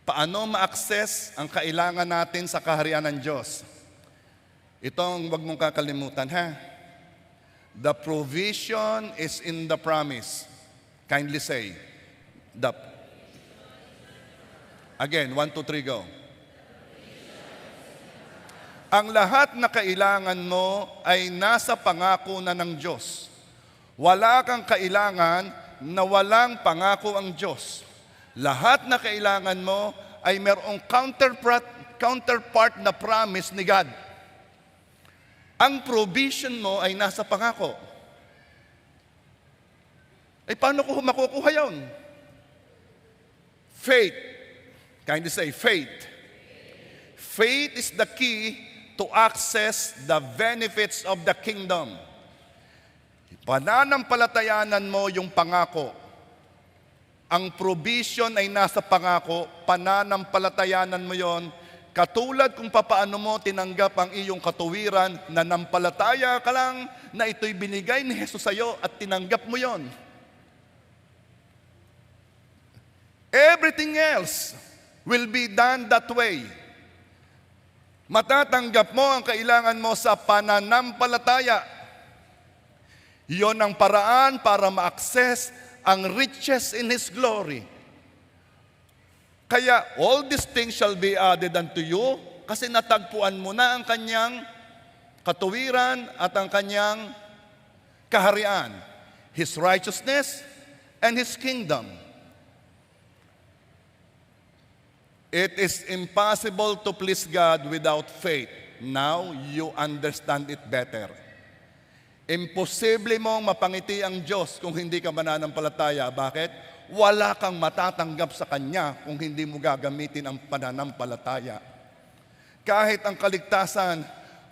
Paano ma-access ang kailangan natin sa kaharian ng Diyos? Itong wag mong kakalimutan, ha? The provision is in the promise. Kindly say, again, 1, 2, 3, go. Ang lahat na kailangan mo ay nasa pangako na ng Diyos. Wala kang kailangan na walang pangako ang Diyos. Lahat na kailangan mo ay mayroong counterpart na promise ni God. Ang provision mo ay nasa pangako. Eh, paano ko makukuha yun? Faith. Kindly say, faith. Faith is the key to access the benefits of the kingdom. Pananampalatayanan mo yung pangako. Ang provision ay nasa pangako, pananampalatayanan mo yon. Katulad kung papaano mo tinanggap ang iyong katuwiran, na nampalataya ka lang na ito'y binigay ni Jesus sa iyo at tinanggap mo yon. Everything else will be done that way. Matatanggap mo ang kailangan mo sa pananampalataya. Iyon ang paraan para ma-access ang riches in His glory. Kaya all these things shall be added unto you, kasi natagpuan mo na ang kanyang katuwiran at ang kanyang kaharian, His righteousness and His kingdom. It is impossible to please God without faith. Now you understand it better. Imposible mong mapangiti ang Diyos kung hindi ka mananampalataya. Bakit? Wala kang matatanggap sa Kanya kung hindi mo gagamitin ang pananampalataya. Kahit ang kaligtasan,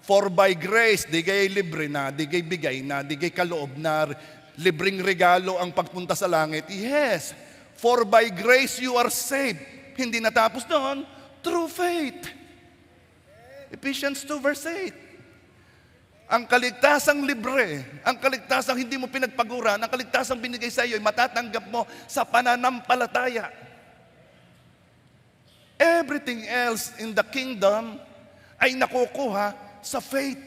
for by grace, di kay libre na, di kay bigay na, di kay kaloob na, libreng regalo ang pagpunta sa langit. Yes, for by grace you are saved. Hindi natapos doon, through faith. Ephesians 2 verse 8. Ang kaligtasang libre, ang kaligtasang hindi mo pinagpaguran, ang kaligtasang binigay sa iyo ay matatanggap mo sa pananampalataya. Everything else in the kingdom ay nakukuha sa faith.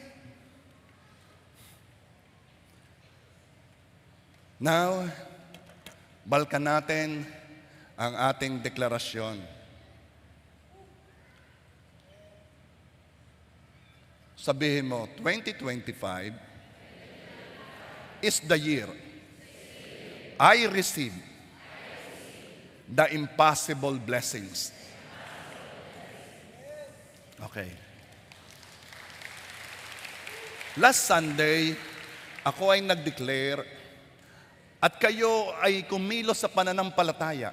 Now, balkan natin ang ating deklarasyon. Sabihin mo, 2025 is the year I receive the impossible blessings. Okay. Last Sunday, ako ay nag-declare at kayo ay kumilos sa pananampalataya.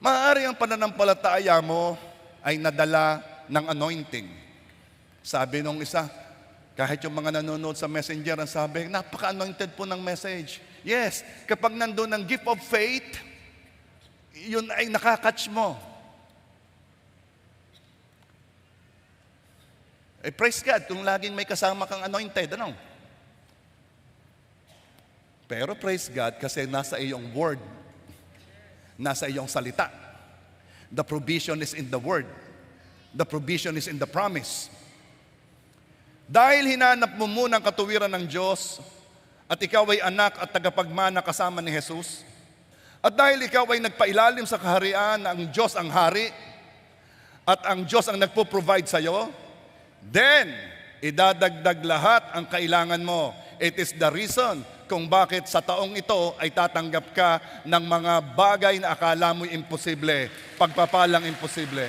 Maaari ang pananampalataya mo ay nadala ng anointing. Sabi nung isa, kahit yung mga nanonood sa messenger, ang sabi, napaka-anointed po ng message. Yes, kapag nandun ang gift of faith, yun ay nakakatch mo. Praise God kung laging may kasama kang anointed, ano? Pero praise God kasi nasa iyong word, nasa iyong salita. The provision is in the word. The provision is in the promise. Dahil hinanap mo muna ang katuwiran ng Diyos at ikaw ay anak at tagapagmana kasama ni Jesus, at dahil ikaw ay nagpailalim sa kaharian na ang Diyos ang hari at ang Diyos ang nagpo-provide sa iyo, then idadagdag lahat ang kailangan mo. It is the reason kung bakit sa taong ito ay tatanggap ka ng mga bagay na akala mo imposible, pagpapalang imposible.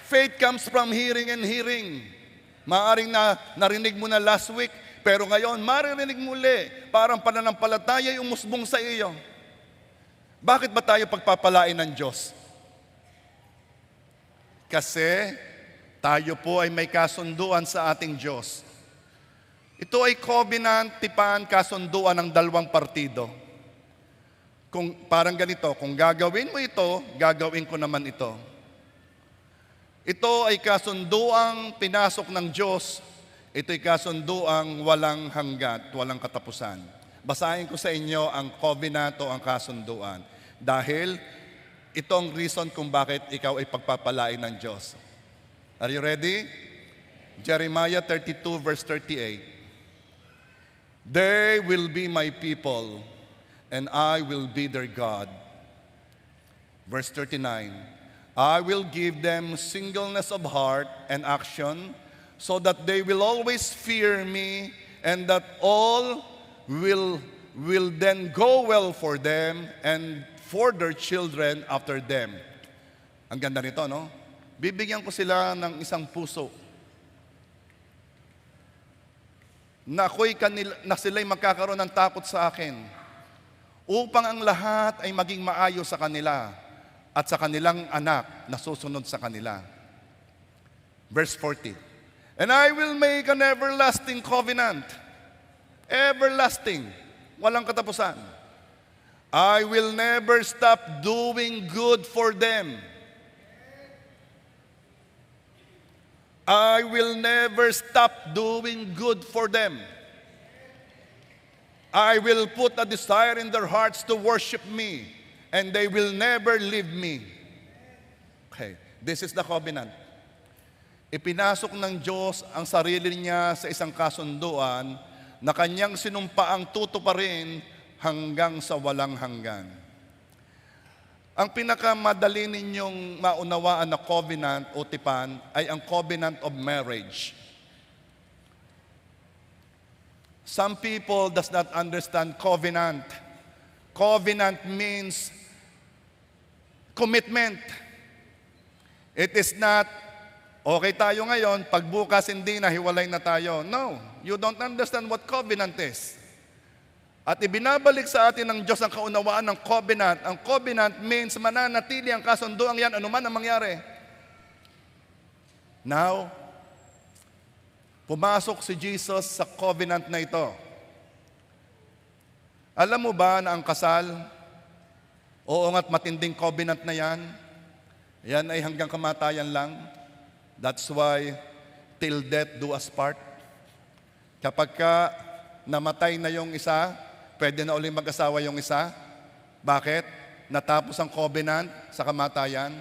Faith comes from hearing and hearing. Maaring narinig mo na last week, pero ngayon maririnig muli. Parang pananampalataya yung umusbong sa iyo. Bakit ba tayo pagpapalain ng Diyos? Kasi tayo po ay may kasunduan sa ating Diyos. Ito ay covenant, tipan, kasunduan ng dalawang partido. Kung parang ganito, kung gagawin mo ito, gagawin ko naman ito. Ito ay kasunduang pinasok ng Diyos. Ito ay kasunduang walang hanggat, walang katapusan. Basahin ko sa inyo ang covenant o ang kasunduan. Dahil ito ang reason kung bakit ikaw ay pagpapalain ng Diyos. Are you ready? Jeremiah 32 verse 38. They will be my people, and I will be their God. Verse 39. I will give them singleness of heart and action, so that they will always fear me, and that all will then go well for them and for their children after them. Ang ganda nito, no? Bibigyan ko sila ng isang puso na sila'y magkakaroon ng takot sa akin, upang ang lahat ay maging maayos sa kanila at sa kanilang anak na susunod sa kanila. Verse 40. And I will make an everlasting covenant. Everlasting. Walang katapusan. I will never stop doing good for them. I will never stop doing good for them. I will put a desire in their hearts to worship me, and they will never leave me. Okay, this is the covenant. Ipinasok ng Diyos ang sarili niya sa isang kasunduan na kanyang sinumpaang tutuparin hanggang sa walang hanggan. Ang pinakamadali ninyong maunawaan na covenant o tipan ay ang covenant of marriage. Some people does not understand covenant. Covenant means commitment. It is not, okay tayo ngayon, pagbukas hindi na, hiwalay na tayo. No, you don't understand what covenant is. At ibinabalik sa atin ng Diyos ang kaunawaan ng covenant. Ang covenant means mananatili ang kasunduan yan, anuman ang mangyari. Now, pumasok si Jesus sa covenant na ito. Alam mo ba na ang kasal, oo nga't matinding covenant na yan ay hanggang kamatayan lang. That's why, till death do us part. Kapag ka namatay na yung isa, pwede na ulit mag-asawa yung isa. Bakit? Natapos ang covenant sa kamatayan.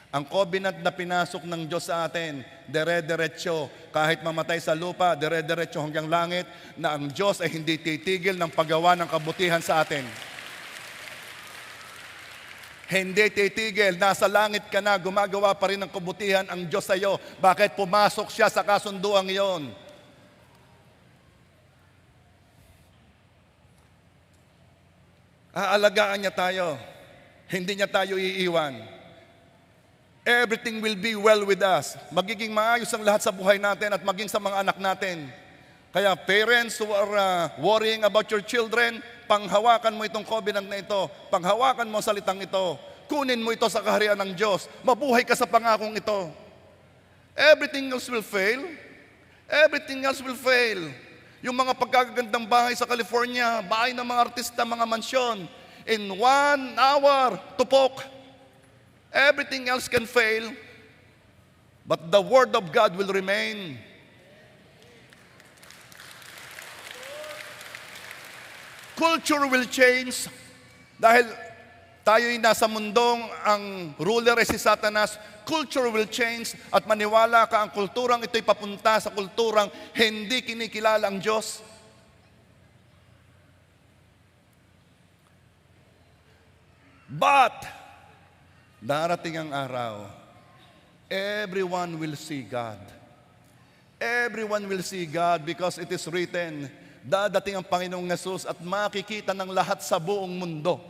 Ang covenant na pinasok ng Diyos sa atin, dire-diretso, kahit mamatay sa lupa, dire-diretso hanggang langit, na ang Diyos ay hindi titigil ng paggawa ng kabutihan sa atin. Hindi titigil, nasa langit ka na, gumagawa pa rin ng kabutihan ang Diyos sa iyo. Bakit? Pumasok siya sa kasunduang iyon. Aalagaan niya tayo. Hindi niya tayo iiwan. Everything will be well with us. Magiging maayos ang lahat sa buhay natin at maging sa mga anak natin. Kaya parents who are worrying about your children, panghawakan mo itong covenant na ito. Panghawakan mo ang salitang ito. kunin mo ito sa kaharian ng Diyos. Mabuhay ka sa pangakong ito. Everything else will fail. Everything else will fail. Yung mga pagkagandang bahay sa California, bahay ng mga artista, mga mansyon, in 1 hour, tupok. Everything else can fail, but the Word of God will remain. Culture will change dahil tayo'y nasa mundong ang ruler ay si Satanas. Culture will change at maniwala ka ang kulturang ito'y papunta sa kulturang hindi kinikilala ang Diyos. But darating ang araw, everyone will see God. Everyone will see God because it is written, dadating ang Panginoong Hesus at makikita ng lahat sa buong mundo.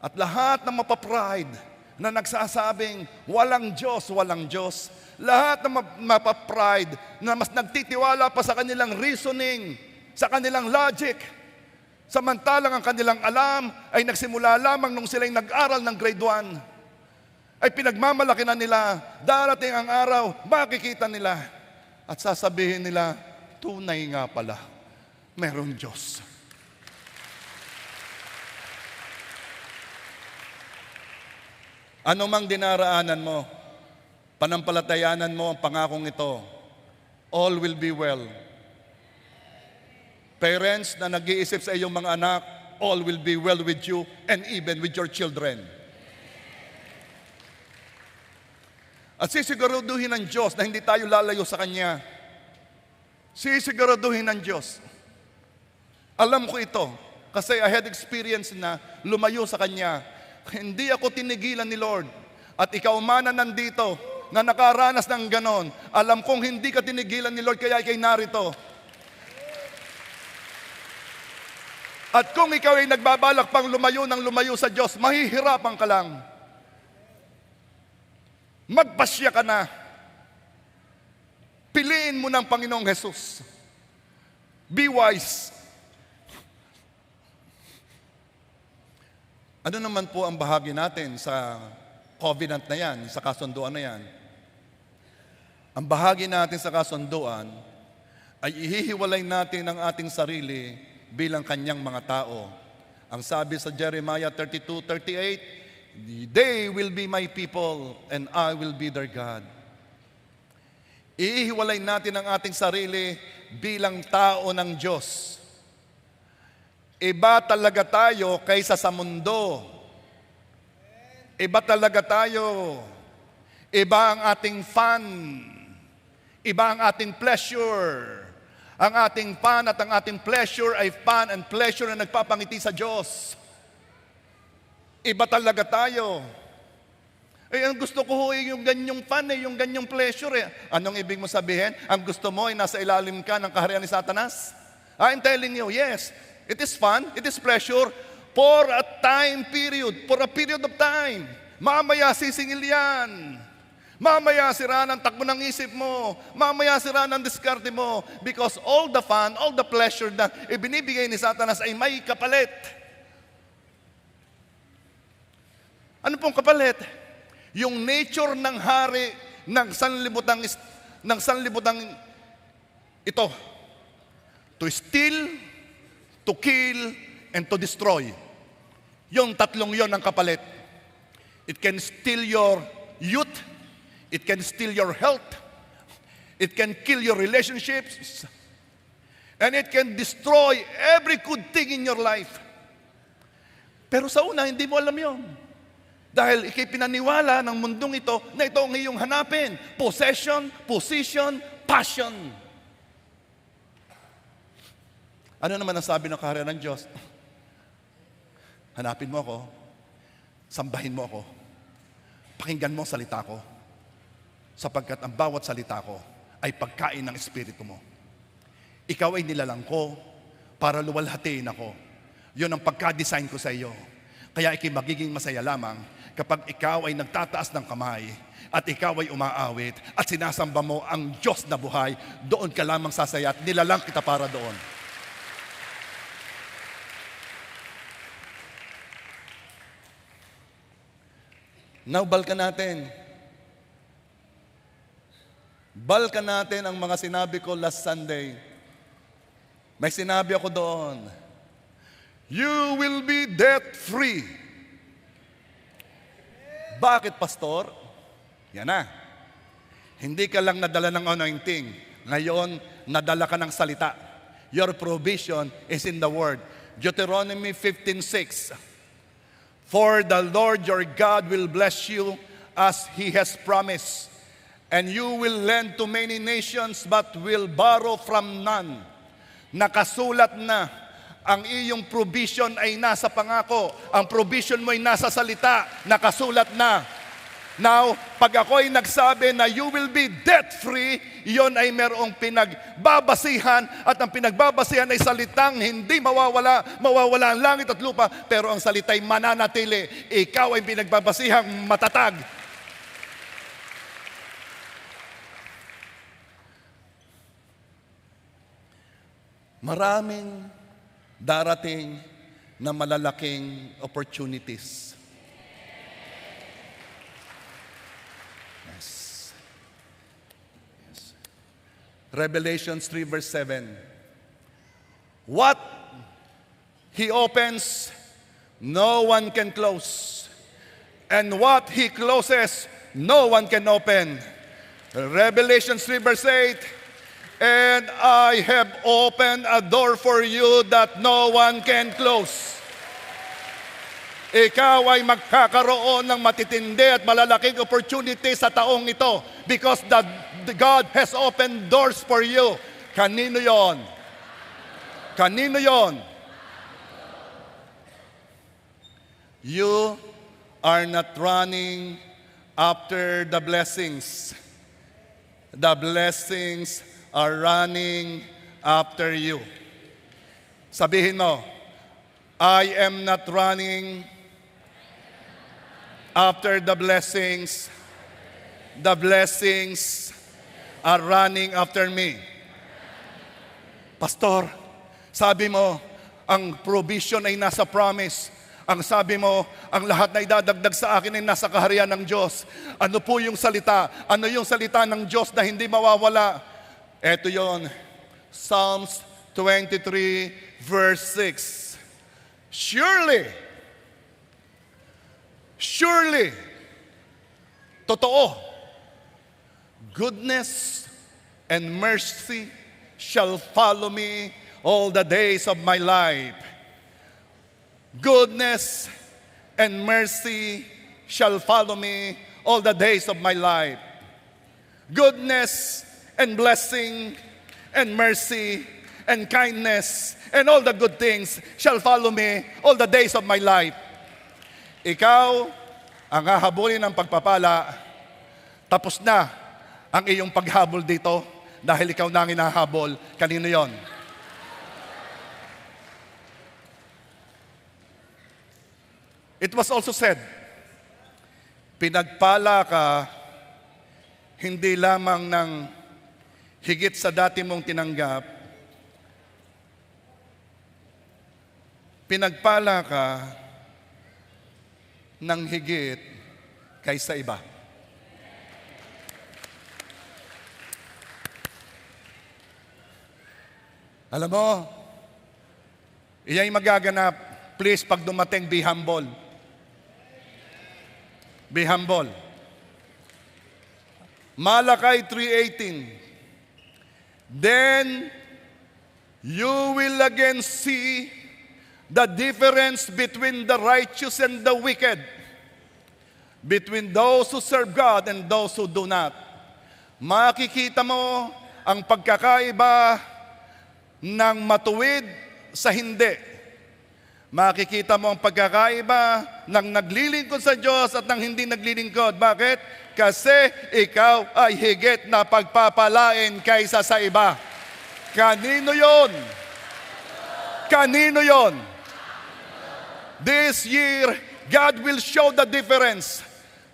At lahat ng mapapride na nagsasabing, walang Diyos, walang Diyos. Lahat ng mapapride na mas nagtitiwala pa sa kanilang reasoning, sa kanilang logic. Samantalang ang kanilang alam ay nagsimula lamang nung sila'y nag-aral ng grade 1. Ay pinagmamalaki na nila, darating ang araw, makikita nila. At sasabihin nila, tunay nga pala, merong Diyos. Ano mang dinaraanan mo, panampalatayanan mo ang pangakong ito, all will be well. Parents na nag-iisip sa iyong mga anak, all will be well with you and even with your children. At sisiguraduhin ng Diyos na hindi tayo lalayo sa Kanya. Sisiguraduhin ng Diyos. Alam ko ito, kasi I had experience na lumayo sa Kanya. Hindi ako tinigilan ni Lord. At ikaw man na nandito, na nakaranas ng ganon, alam kong hindi ka tinigilan ni Lord, kaya ikay narito. At kung ikaw ay nagbabalak pang lumayo ng lumayo sa Diyos, mahihirapan ka lang. Magpasya ka na. Piliin mo ng Panginoong Hesus. Be wise. Ano naman po ang bahagi natin sa covenant na yan, sa kasunduan na yan? Ang bahagi natin sa kasunduan ay ihihiwalay natin ang ating sarili bilang kanyang mga tao. Ang sabi sa Jeremiah 32:38, they will be my people and I will be their God. Ihiwalay natin ang ating sarili bilang tao ng Diyos. Iba talaga tayo kaysa sa mundo. Iba talaga tayo. Iba ang ating fun. Iba ang ating pleasure. Ang ating fun at ang ating pleasure ay fun and pleasure na nagpapangiti sa Diyos. Iba talaga tayo. Ang gusto ko yung ganyong fun yung ganyong pleasure Anong ibig mo sabihin? Ang gusto mo ay nasa ilalim ka ng kaharian ni Satanas? I'm telling you, yes. It is fun, it is pleasure for a time period, for a period of time. Mamaya sisingil yan. Mamaya sira ng takbo ng isip mo. Mamaya sira ng diskarte mo. Because all the fun, all the pleasure na ibinibigay ni Satanas ay may kapalit. Ano pong kapalit? Yung nature ng hari ng sanlibutang ito. To steal, to kill, and to destroy. Yung tatlong yon ang kapalit. It can steal your youth. It can steal your health. It can kill your relationships. And it can destroy every good thing in your life. Pero sa una, hindi mo alam yon. Dahil ikay pinaniwala ng mundong ito na ito ang iyong hanapin. Possession, position, passion. Ano naman ang sabi ng kaharian ng Diyos? Hanapin mo ako, sambahin mo ako, pakinggan mo ang salita ko, sapagkat ang bawat salita ko ay pagkain ng Espiritu mo. Ikaw ay nilalang ko para luwalhatiin ako. Yun ang pagka-design ko sa iyo. Kaya ikay magiging masaya lamang kapag ikaw ay nagtataas ng kamay at ikaw ay umaawit at sinasamba mo ang Diyos na buhay, doon ka lamang sasaya at nilalang kita para doon. Now, balikan natin. Balikan natin ang mga sinabi ko last Sunday. May sinabi ako doon, you will be debt-free. Bakit, Pastor? Yan na. Hindi ka lang nadala ng anointing. Ngayon, nadala ka ng salita. Your provision is in the Word. Deuteronomy 15:6. For the Lord your God will bless you as He has promised. And you will lend to many nations but will borrow from none. Nakasulat na, ang iyong provision ay nasa pangako. Ang provision mo ay nasa salita. Nakasulat na. Now, pag ako ay nagsabi na you will be debt-free, iyon ay merong pinagbabasihan at ang pinagbabasihan ay salitang hindi mawawala. Mawawala ang langit at lupa, pero ang salita ay mananatili. Ikaw ay pinagbabasihang matatag. Maraming darating na malalaking opportunities. Yes. Revelation 3 verse 7. What He opens, no one can close. And what He closes, no one can open. Revelation 3 verse 8. And I have opened a door for you that no one can close. Ikaw ay magkakaroon ng matitindi at malalaking opportunity sa taong ito because God has opened doors for you. Kanino yon? Kanino yon? You are not running after the blessings. The blessings are running after you. Sabihin mo, I am not running after the blessings. The blessings are running after me. Pastor, sabi mo, ang provision ay nasa promise. Ang sabi mo, ang lahat na idadagdag sa akin ay nasa kaharian ng Diyos. Ano po yung salita? Ano yung salita ng Diyos na hindi mawawala? Ito yon, Psalms 23 verse 6. Surely, totoo, goodness and mercy shall follow me all the days of my life. Goodness and mercy shall follow me all the days of my life. Goodness and blessing, and mercy, and kindness, and all the good things shall follow me all the days of my life. Ikaw ang hahabulin ng pagpapala. Tapos na ang iyong paghabol dito dahil ikaw na ang hinahabol. Kanino yon? It was also said, pinagpala ka hindi lamang ng higit sa dati mong tinanggap, pinagpala ka ng higit kaysa iba. Alam mo, iya'y magaganap. Please, pag dumating, be humble. Be humble. Malakay 3:18. Then you will again see the difference between the righteous and the wicked, between those who serve God and those who do not. Makikita mo ang pagkakaiba ng matuwid sa hindi. Makikita mo ang pagkakaiba ng naglilingkod sa Diyos at ng hindi naglilingkod. Bakit? Kasi ikaw ay higit na pagpapalain kaysa sa iba. Kanino yon? Kanino yon? This year, God will show the difference.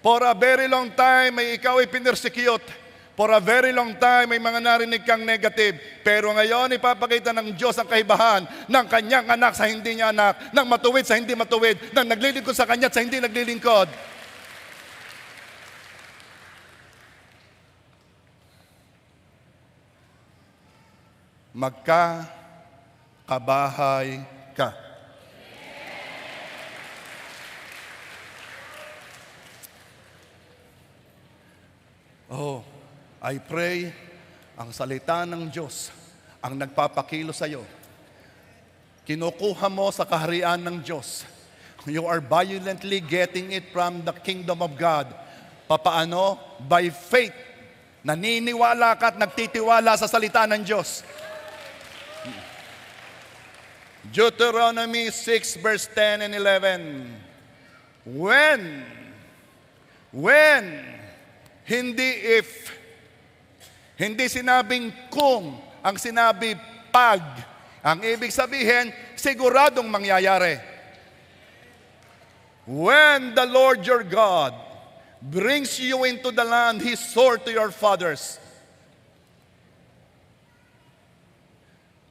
For a very long time, ay ikaw ay pinersecute. For a very long time, may mga narinig kang negative. Pero ngayon, ipapakita ng Diyos ang kaibahan ng kanyang anak sa hindi niya anak, ng matuwid sa hindi matuwid, ng naglilingkod sa kanya at sa hindi naglilingkod. magkakabahay ka. Oh, I pray ang salita ng Diyos ang nagpapakilo sa iyo. Kinukuha mo sa kaharian ng Diyos. You are violently getting it from the kingdom of God. Papaano? By faith. Naniniwala ka at nagtitiwala sa salita ng Diyos. Deuteronomy 6 verse 10 and 11. When, hindi if, hindi sinabing kung, ang sinabi pag. Ang ibig sabihin, siguradong mangyayari. When the Lord your God brings you into the land He swore to your fathers,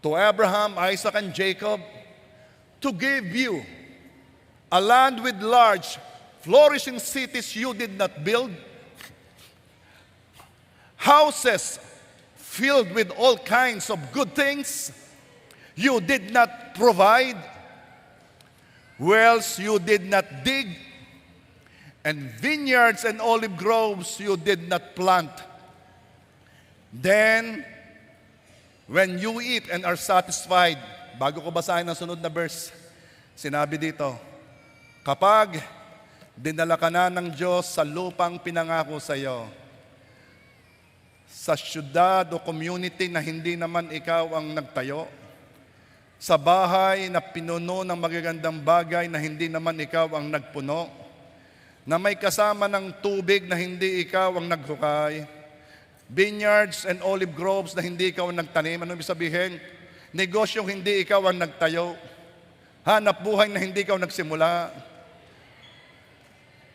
to Abraham, Isaac, and Jacob, to give you a land with large, flourishing cities you did not build, houses filled with all kinds of good things you did not provide, wells you did not dig, and vineyards and olive groves you did not plant. Then, when you eat and are satisfied, bago ko basahin ang sunod na verse, sinabi dito, kapag dinala ka na ng Diyos sa lupang pinangako sa iyo, sa syudad o community na hindi naman ikaw ang nagtayo, sa bahay na pinuno ng magagandang bagay na hindi naman ikaw ang nagpuno, na may kasama ng tubig na hindi ikaw ang naghukay, vineyards and olive groves na hindi ikaw ang nagtanim. Ano ibig sabihin? Negosyong hindi ikaw ang nagtayo, hanap buhay na hindi ikaw nagsimula.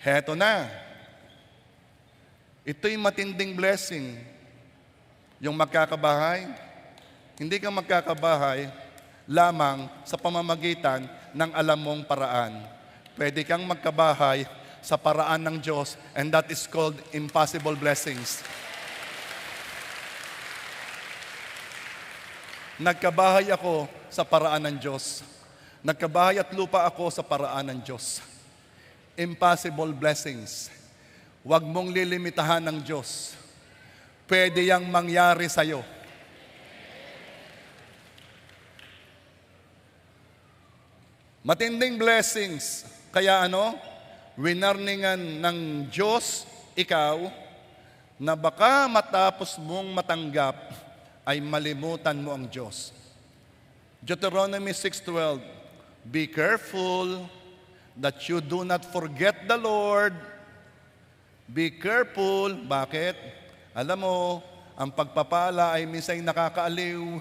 Heto na. Ito'y matinding blessing. Yung magkakabahay, hindi ka magkakabahay lamang sa pamamagitan ng alam mong paraan. Pwede kang magkabahay sa paraan ng Diyos, and that is called impossible blessings. Nagkabahay ako sa paraan ng Diyos. Nagkabahay at lupa ako sa paraan ng Diyos. Impossible blessings. Huwag mong lilimitahan ng Diyos. Pwede yang mangyari sa'yo. Matinding blessings. Kaya winarningan ng Diyos ikaw na baka matapos mong matanggap ay malimutan mo ang Diyos. Deuteronomy 6:12, be careful that you do not forget the Lord. Be careful. Bakit? Alam mo, ang pagpapala ay minsan nakakaaliw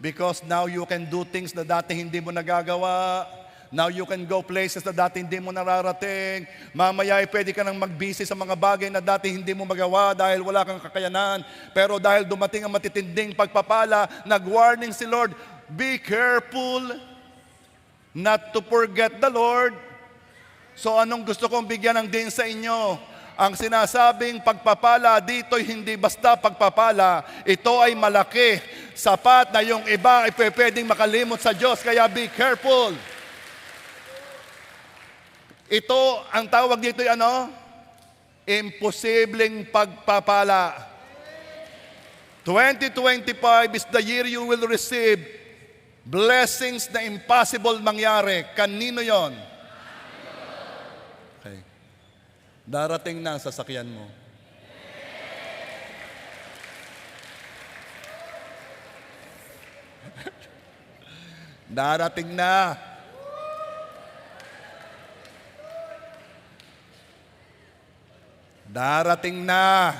because now you can do things na dati hindi mo nagagawa. Now you can go places na dati hindi mo nararating. Mamaya ay pwede ka nang mag-busy sa mga bagay na dati hindi mo magawa dahil wala kang kakayanan. Pero dahil dumating ang matitinding pagpapala, nag-warning si Lord, be careful not to forget the Lord. So anong gusto kong bigyan ng din sa inyo? Ang sinasabing pagpapala dito'y hindi basta pagpapala. Ito ay malaki. Sapat na yung iba ay pwedeng makalimot sa Diyos. Kaya be careful. Ito, ang tawag dito ay imposibleng pagpapala. 2025 is the year you will receive blessings na impossible mangyari. Kanino yon? Okay. Darating na ang sasakyan mo. Darating na. Darating na.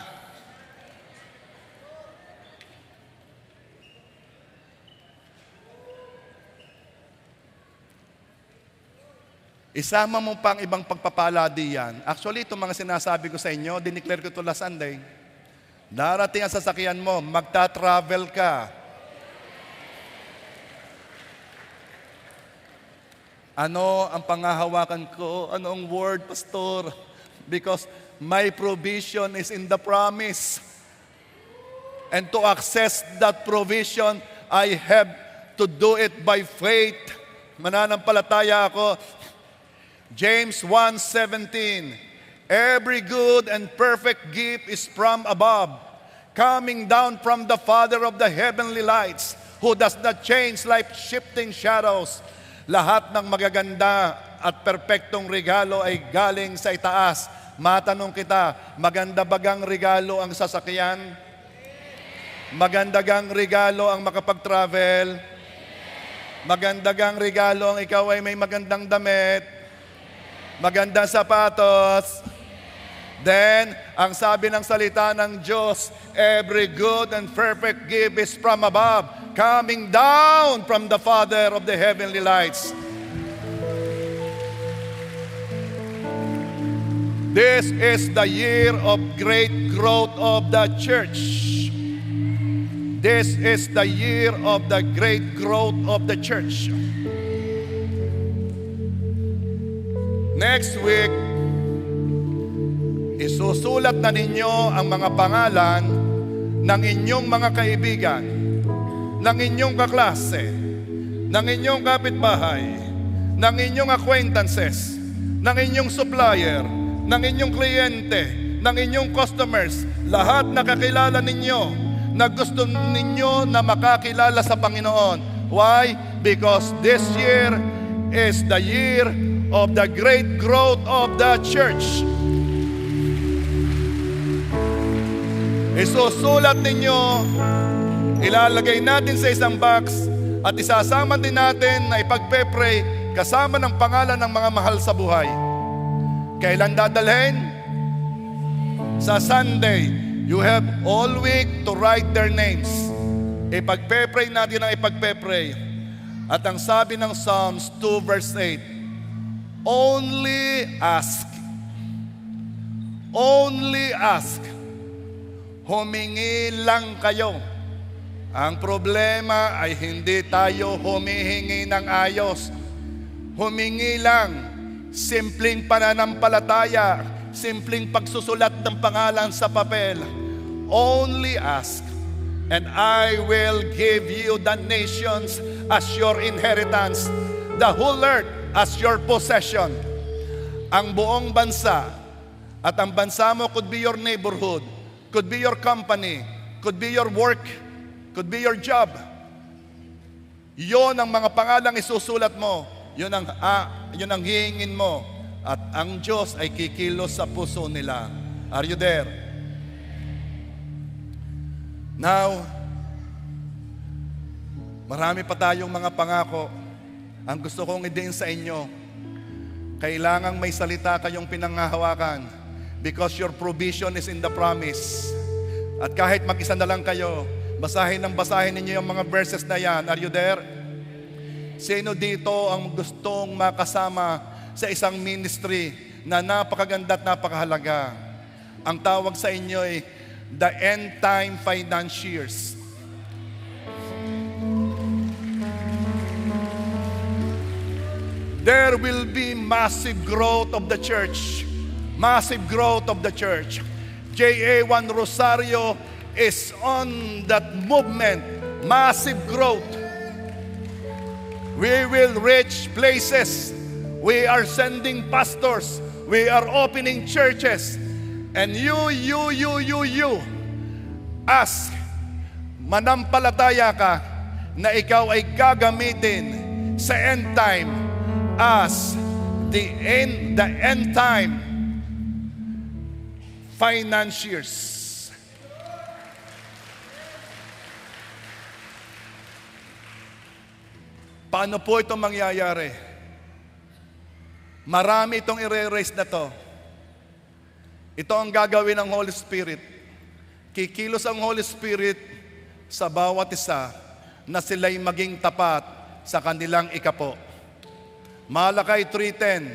Isama mo pang ibang pagpapala diyan. Actually, itong mga sinasabi ko sa inyo, dineclare ko ito last Sunday. Darating ang sasakyan mo, magta-travel ka. Ano ang pangahawakan ko? Ano ang word, Pastor? Because my provision is in the promise. And to access that provision, I have to do it by faith. Mananampalataya ako. James 1:17, every good and perfect gift is from above, coming down from the Father of the heavenly lights, who does not change life-shifting shadows. Lahat ng magaganda at perpektong regalo ay galing sa itaas. Matanong kita, maganda bagang regalo ang sasakyan? Maganda gang regalo ang makapag-travel? Maganda gang regalo ang ikaw ay may magandang damit? Magandang sapatos? Then, ang sabi ng salita ng Diyos, every good and perfect gift is from above, coming down from the Father of the heavenly lights. This is the year of great growth of the church. This is the year of the great growth of the church. Next week, isusulat na ninyo ang mga pangalan ng inyong mga kaibigan, ng inyong kaklase, ng inyong kapitbahay, ng inyong acquaintances, ng inyong supplier, ng inyong kliyente, ng inyong customers, lahat na kakilala ninyo, na gusto ninyo na makakilala sa Panginoon. Why? Because this year is the year of the great growth of the church. Isusulat ninyo, ilalagay natin sa isang box, at isasama din natin na ipagpe-pray kasama ng pangalan ng mga mahal sa buhay. Kailan dadalhin? Sa Sunday. You have all week to write their names. Ipagpe-pray natin ang ipagpe-pray. At ang sabi ng Psalms 2 verse 8, only ask. Only ask. Humingi lang kayo. Ang problema ay hindi tayo humihingi ng ayos. Humingi lang. Simpleng pananampalataya. Simpleng pagsusulat ng pangalan sa papel. Only ask, and I will give you the nations as your inheritance, the whole earth as your possession. Ang buong bansa, at ang bansa mo could be your neighborhood, could be your company, could be your work, could be your job. Yon ang mga pangalang isusulat mo. Yun ang hihingin mo. At ang Diyos ay kikilos sa puso nila. Are you there? Now, marami pa tayong mga pangako. Ang gusto kong i-din sa inyo, kailangang may salita kayong pinanghahawakan, because your provision is in the promise. At kahit mag-isa na lang kayo, basahin ninyo yung mga verses na yan. Are you there? Sino dito ang gustong makasama sa isang ministry na napakaganda at napakahalaga? Ang tawag sa inyo ay the End Time Financiers. There will be massive growth of the church. Massive growth of the church. J.A. Rosario is on that movement. Massive growth. We will reach places. We are sending pastors. We are opening churches. And you, ask, manampalataya ka na ikaw ay gagamitin sa end time as the end time financiers. Paano po ito mangyayari? Marami itong i-raise na to. Ito ang gagawin ng Holy Spirit. Kikilos ang Holy Spirit sa bawat isa na sila'y maging tapat sa kanilang ikapo. Malakay 3:10,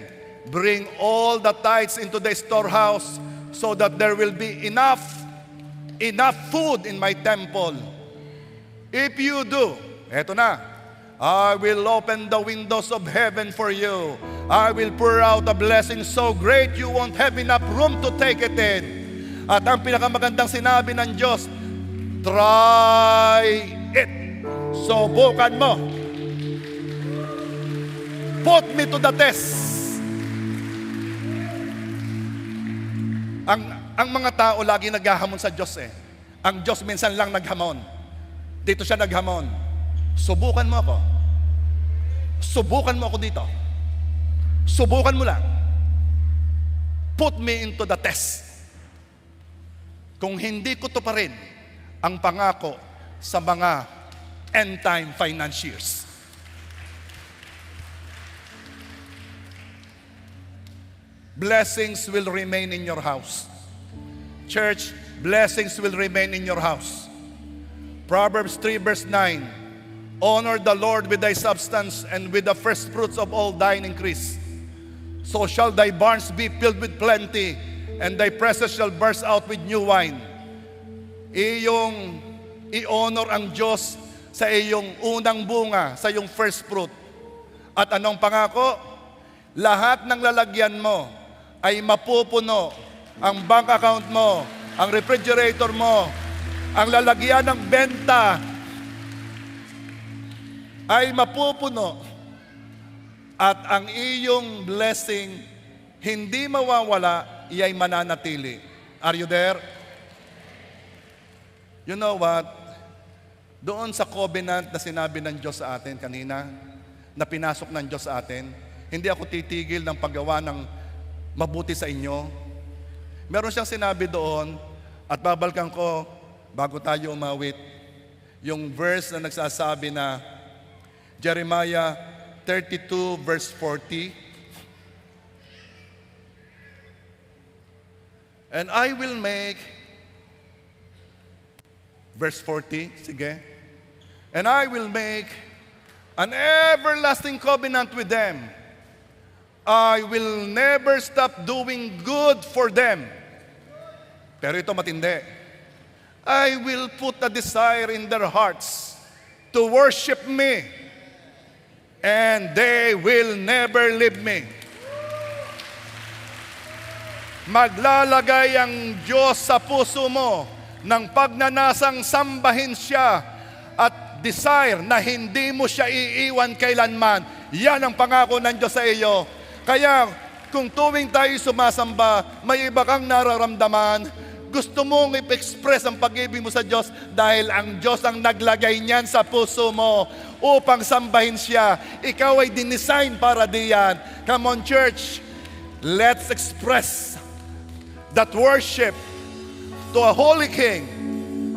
bring all the tithes into the storehouse so that there will be enough food in my temple. If you do, eto na, I will open the windows of heaven for you. I will pour out a blessing so great you won't have enough room to take it in. At ang pinakamagandang sinabi ng Diyos, try it Subukan mo. Put me to the test. Ang mga tao lagi naghahamon sa Diyos eh. Ang Diyos minsan lang naghamon. Dito siya naghamon. Subukan mo ako. Subukan mo ako dito. Subukan mo lang. Put me into the test. Kung hindi ko to pa rin ang pangako sa mga end time financiers. Blessings will remain in your house. Church, blessings will remain in your house. Proverbs 3 verse 9. Honor the Lord with thy substance and with the first fruits of all thine increase. So shall thy barns be filled with plenty, and thy presses shall burst out with new wine. Iyong i-honor ang Diyos sa iyong unang bunga, sa iyong first fruit. At anong pangako? Lahat ng lalagyan mo ay mapupuno. Ang bank account mo, ang refrigerator mo, ang lalagyan ng benta ay mapupuno. At ang iyong blessing hindi mawawala, iya'y mananatili. Are you there? You know what? Doon sa covenant na sinabi ng Diyos sa atin kanina, na pinasok ng Diyos sa atin, hindi ako titigil ng paggawa ng mabuti sa inyo. Meron siyang sinabi doon, at babalikan ko bago tayo umawit, yung verse na nagsasabi na Jeremiah 32 verse 40. And I will make, verse 40, sige. And I will make an everlasting covenant with them. I will never stop doing good for them. Pero ito matindi. I will put a desire in their hearts to worship me, and they will never leave me. Maglalagay ang Diyos sa puso mo ng pagnanasang sambahin siya at desire na hindi mo siya iiwan kailanman. Yan ang pangako ng Diyos sa iyo. Kaya kung tuwing tayo sumasamba, may iba kang nararamdaman, gusto mong i-express ang pag-ibig mo sa Diyos dahil ang Diyos ang naglagay niyan sa puso mo upang sambahin siya. Ikaw ay dinesign para diyan. Come on, church. Let's express that worship to a holy King,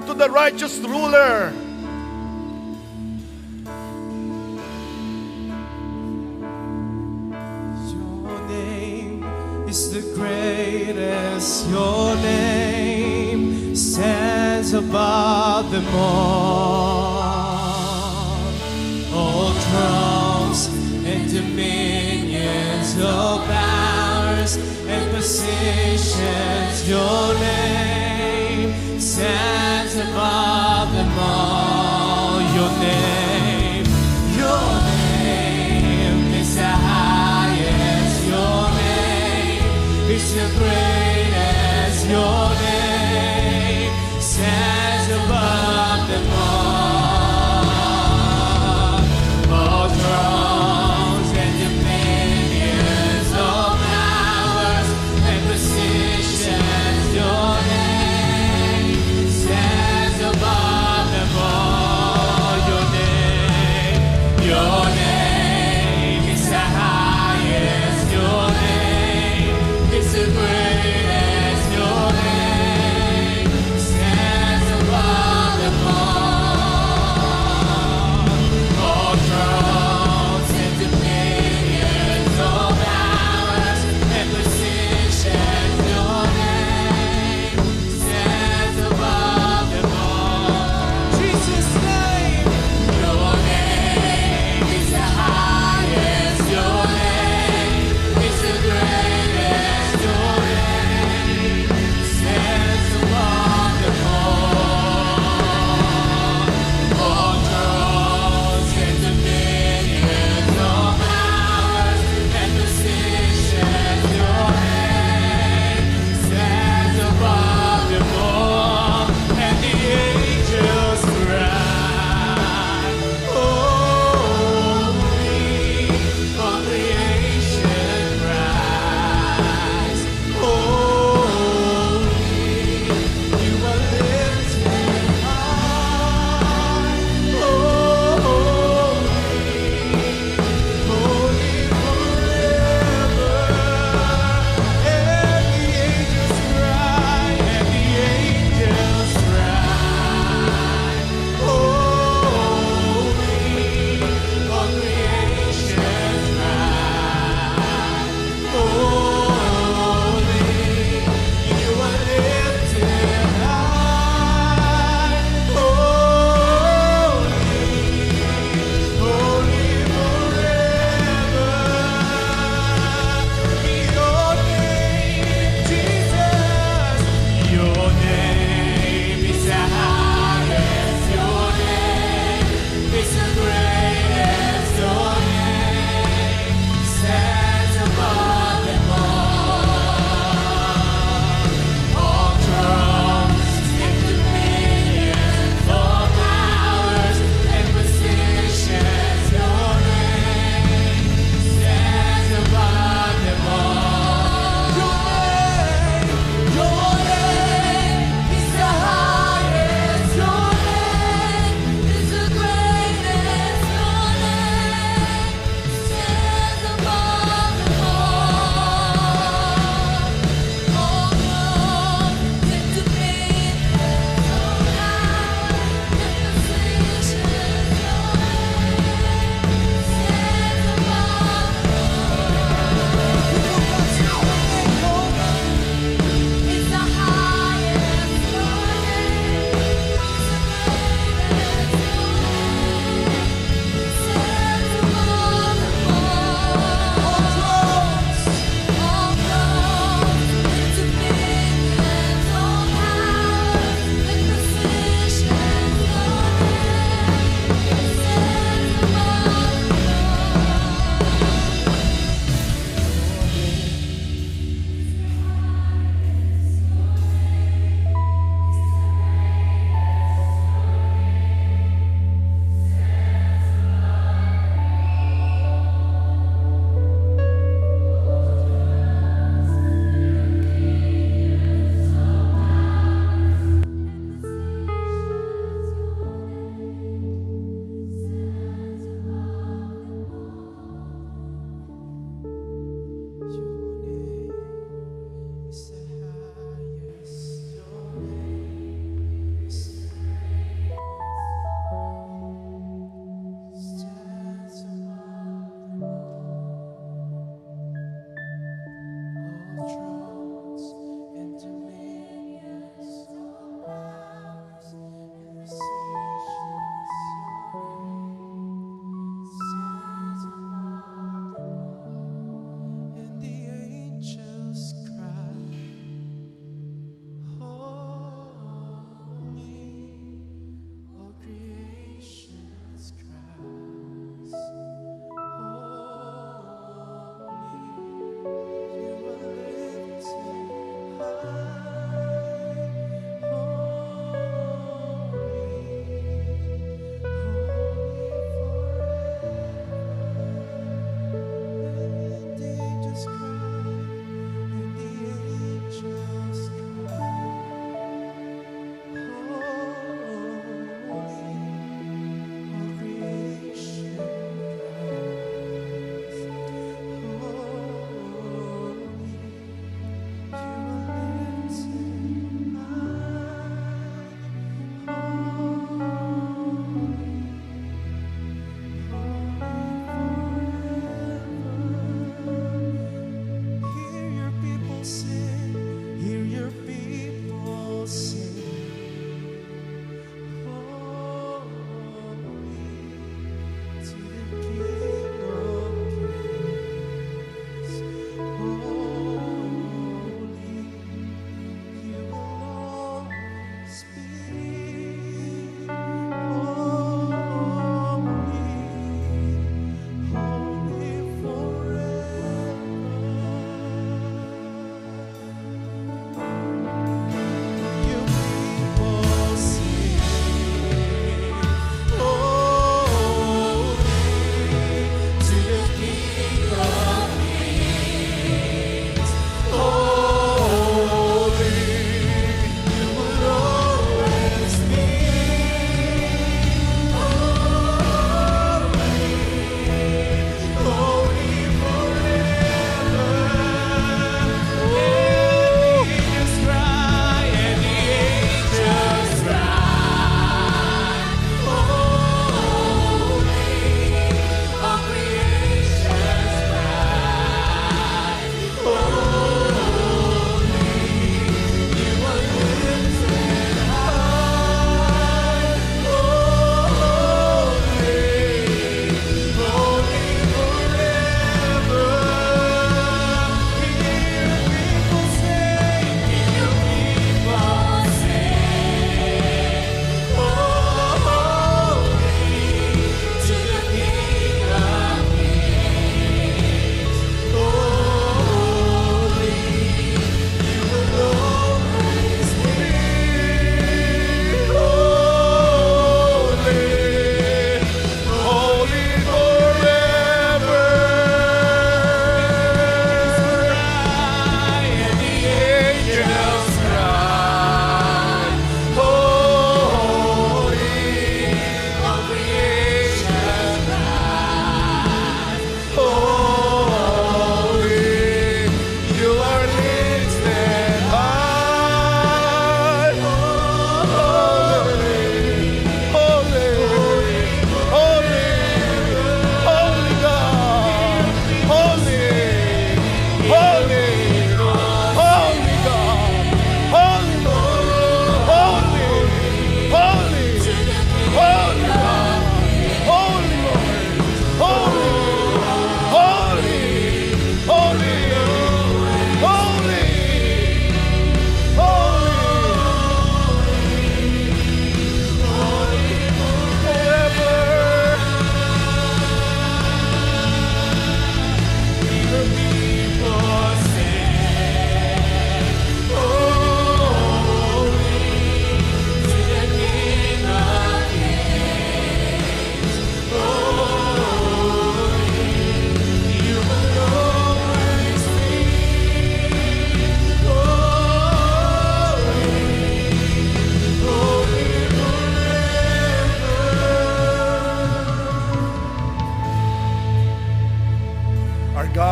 to the righteous ruler. Your name is the greatest. Your name stands above them all thrones and dominions, all powers and positions. Your name stands above them all. Your name is the highest. Your name is the greatest. Your name stands above them all. All thrones and dominions, all powers and positions. Your name stands above them all. Your name is the highest. Your name is the greatest. Your name stands above them all. All thrones and dominions, all powers and positions. Your name stands above them all. Jesus' name. Your name is the highest. Your name is the greatest. Your name stands above them all. All thrones and dominions, all powers and positions. Your name stands above them all. And the angels cry.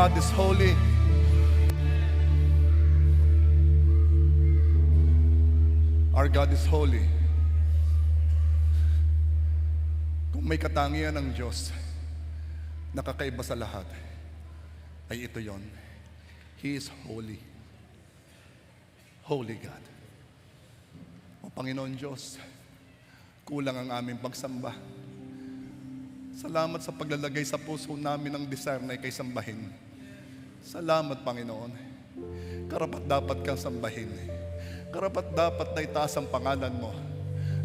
God is holy. Our God is holy. Kung may katangian ng Diyos na kakaiba sa lahat, ay ito yon. He is holy. Holy God. O Panginoon Diyos, kulang ang aming pagsamba. Salamat sa paglalagay sa puso namin ng desire na ikay sambahin. Salamat, Panginoon. Karapat dapat kang sambahin. Karapat dapat na itaas ang pangalan mo.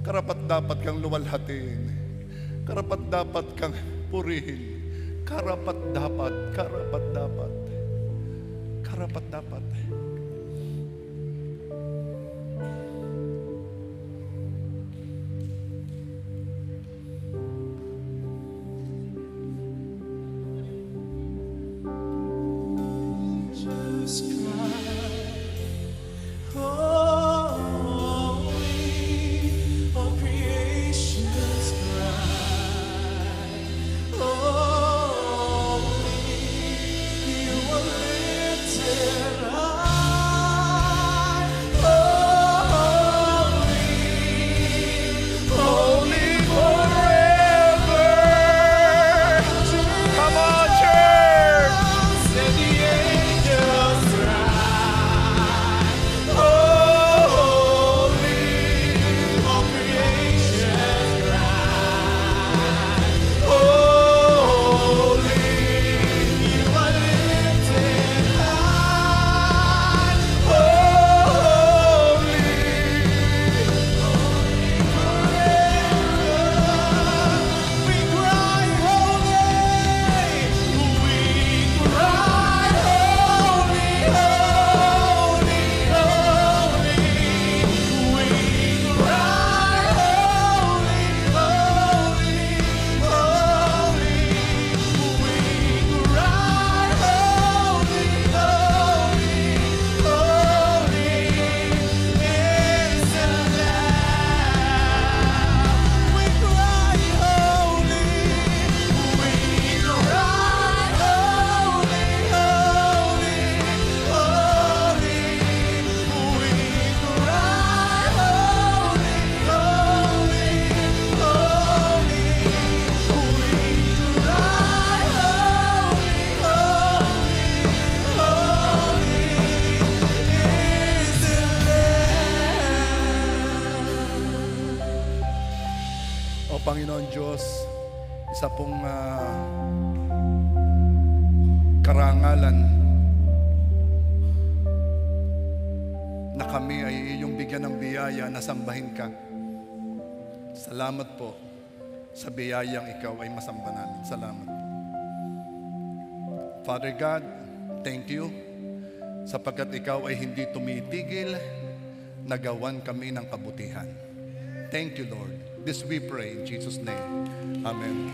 Karapat dapat kang luwalhatiin. Karapat dapat kang purihin. Karapat dapat. Karapat dapat. Karapat dapat. Just cry, holy, all creation's cry, holy, you are lifted high, holy forever. Come on, church! Let the angels cry, holy, all creation cry, holy, you are lifted high, holy, we cry holy, we cry holy, holy, holy, we cry holy, holy, holy, we cry holy, holy, holy is the Lamb. We cry holy, we cry holy, holy, holy, we cry holy, holy, holy, we cry holy, holy is the Lamb. O Panginoon Diyos, isa pong karangalan na kami ay iyong bigyan ng biyaya na sambahin ka. Salamat po sa biyayang ikaw ay masamba namin. Salamat. Father God, thank you sapagkat ikaw ay hindi tumitigil na gawan kami ng kabutihan. Thank you, Lord. This we pray in Jesus' name. Amen.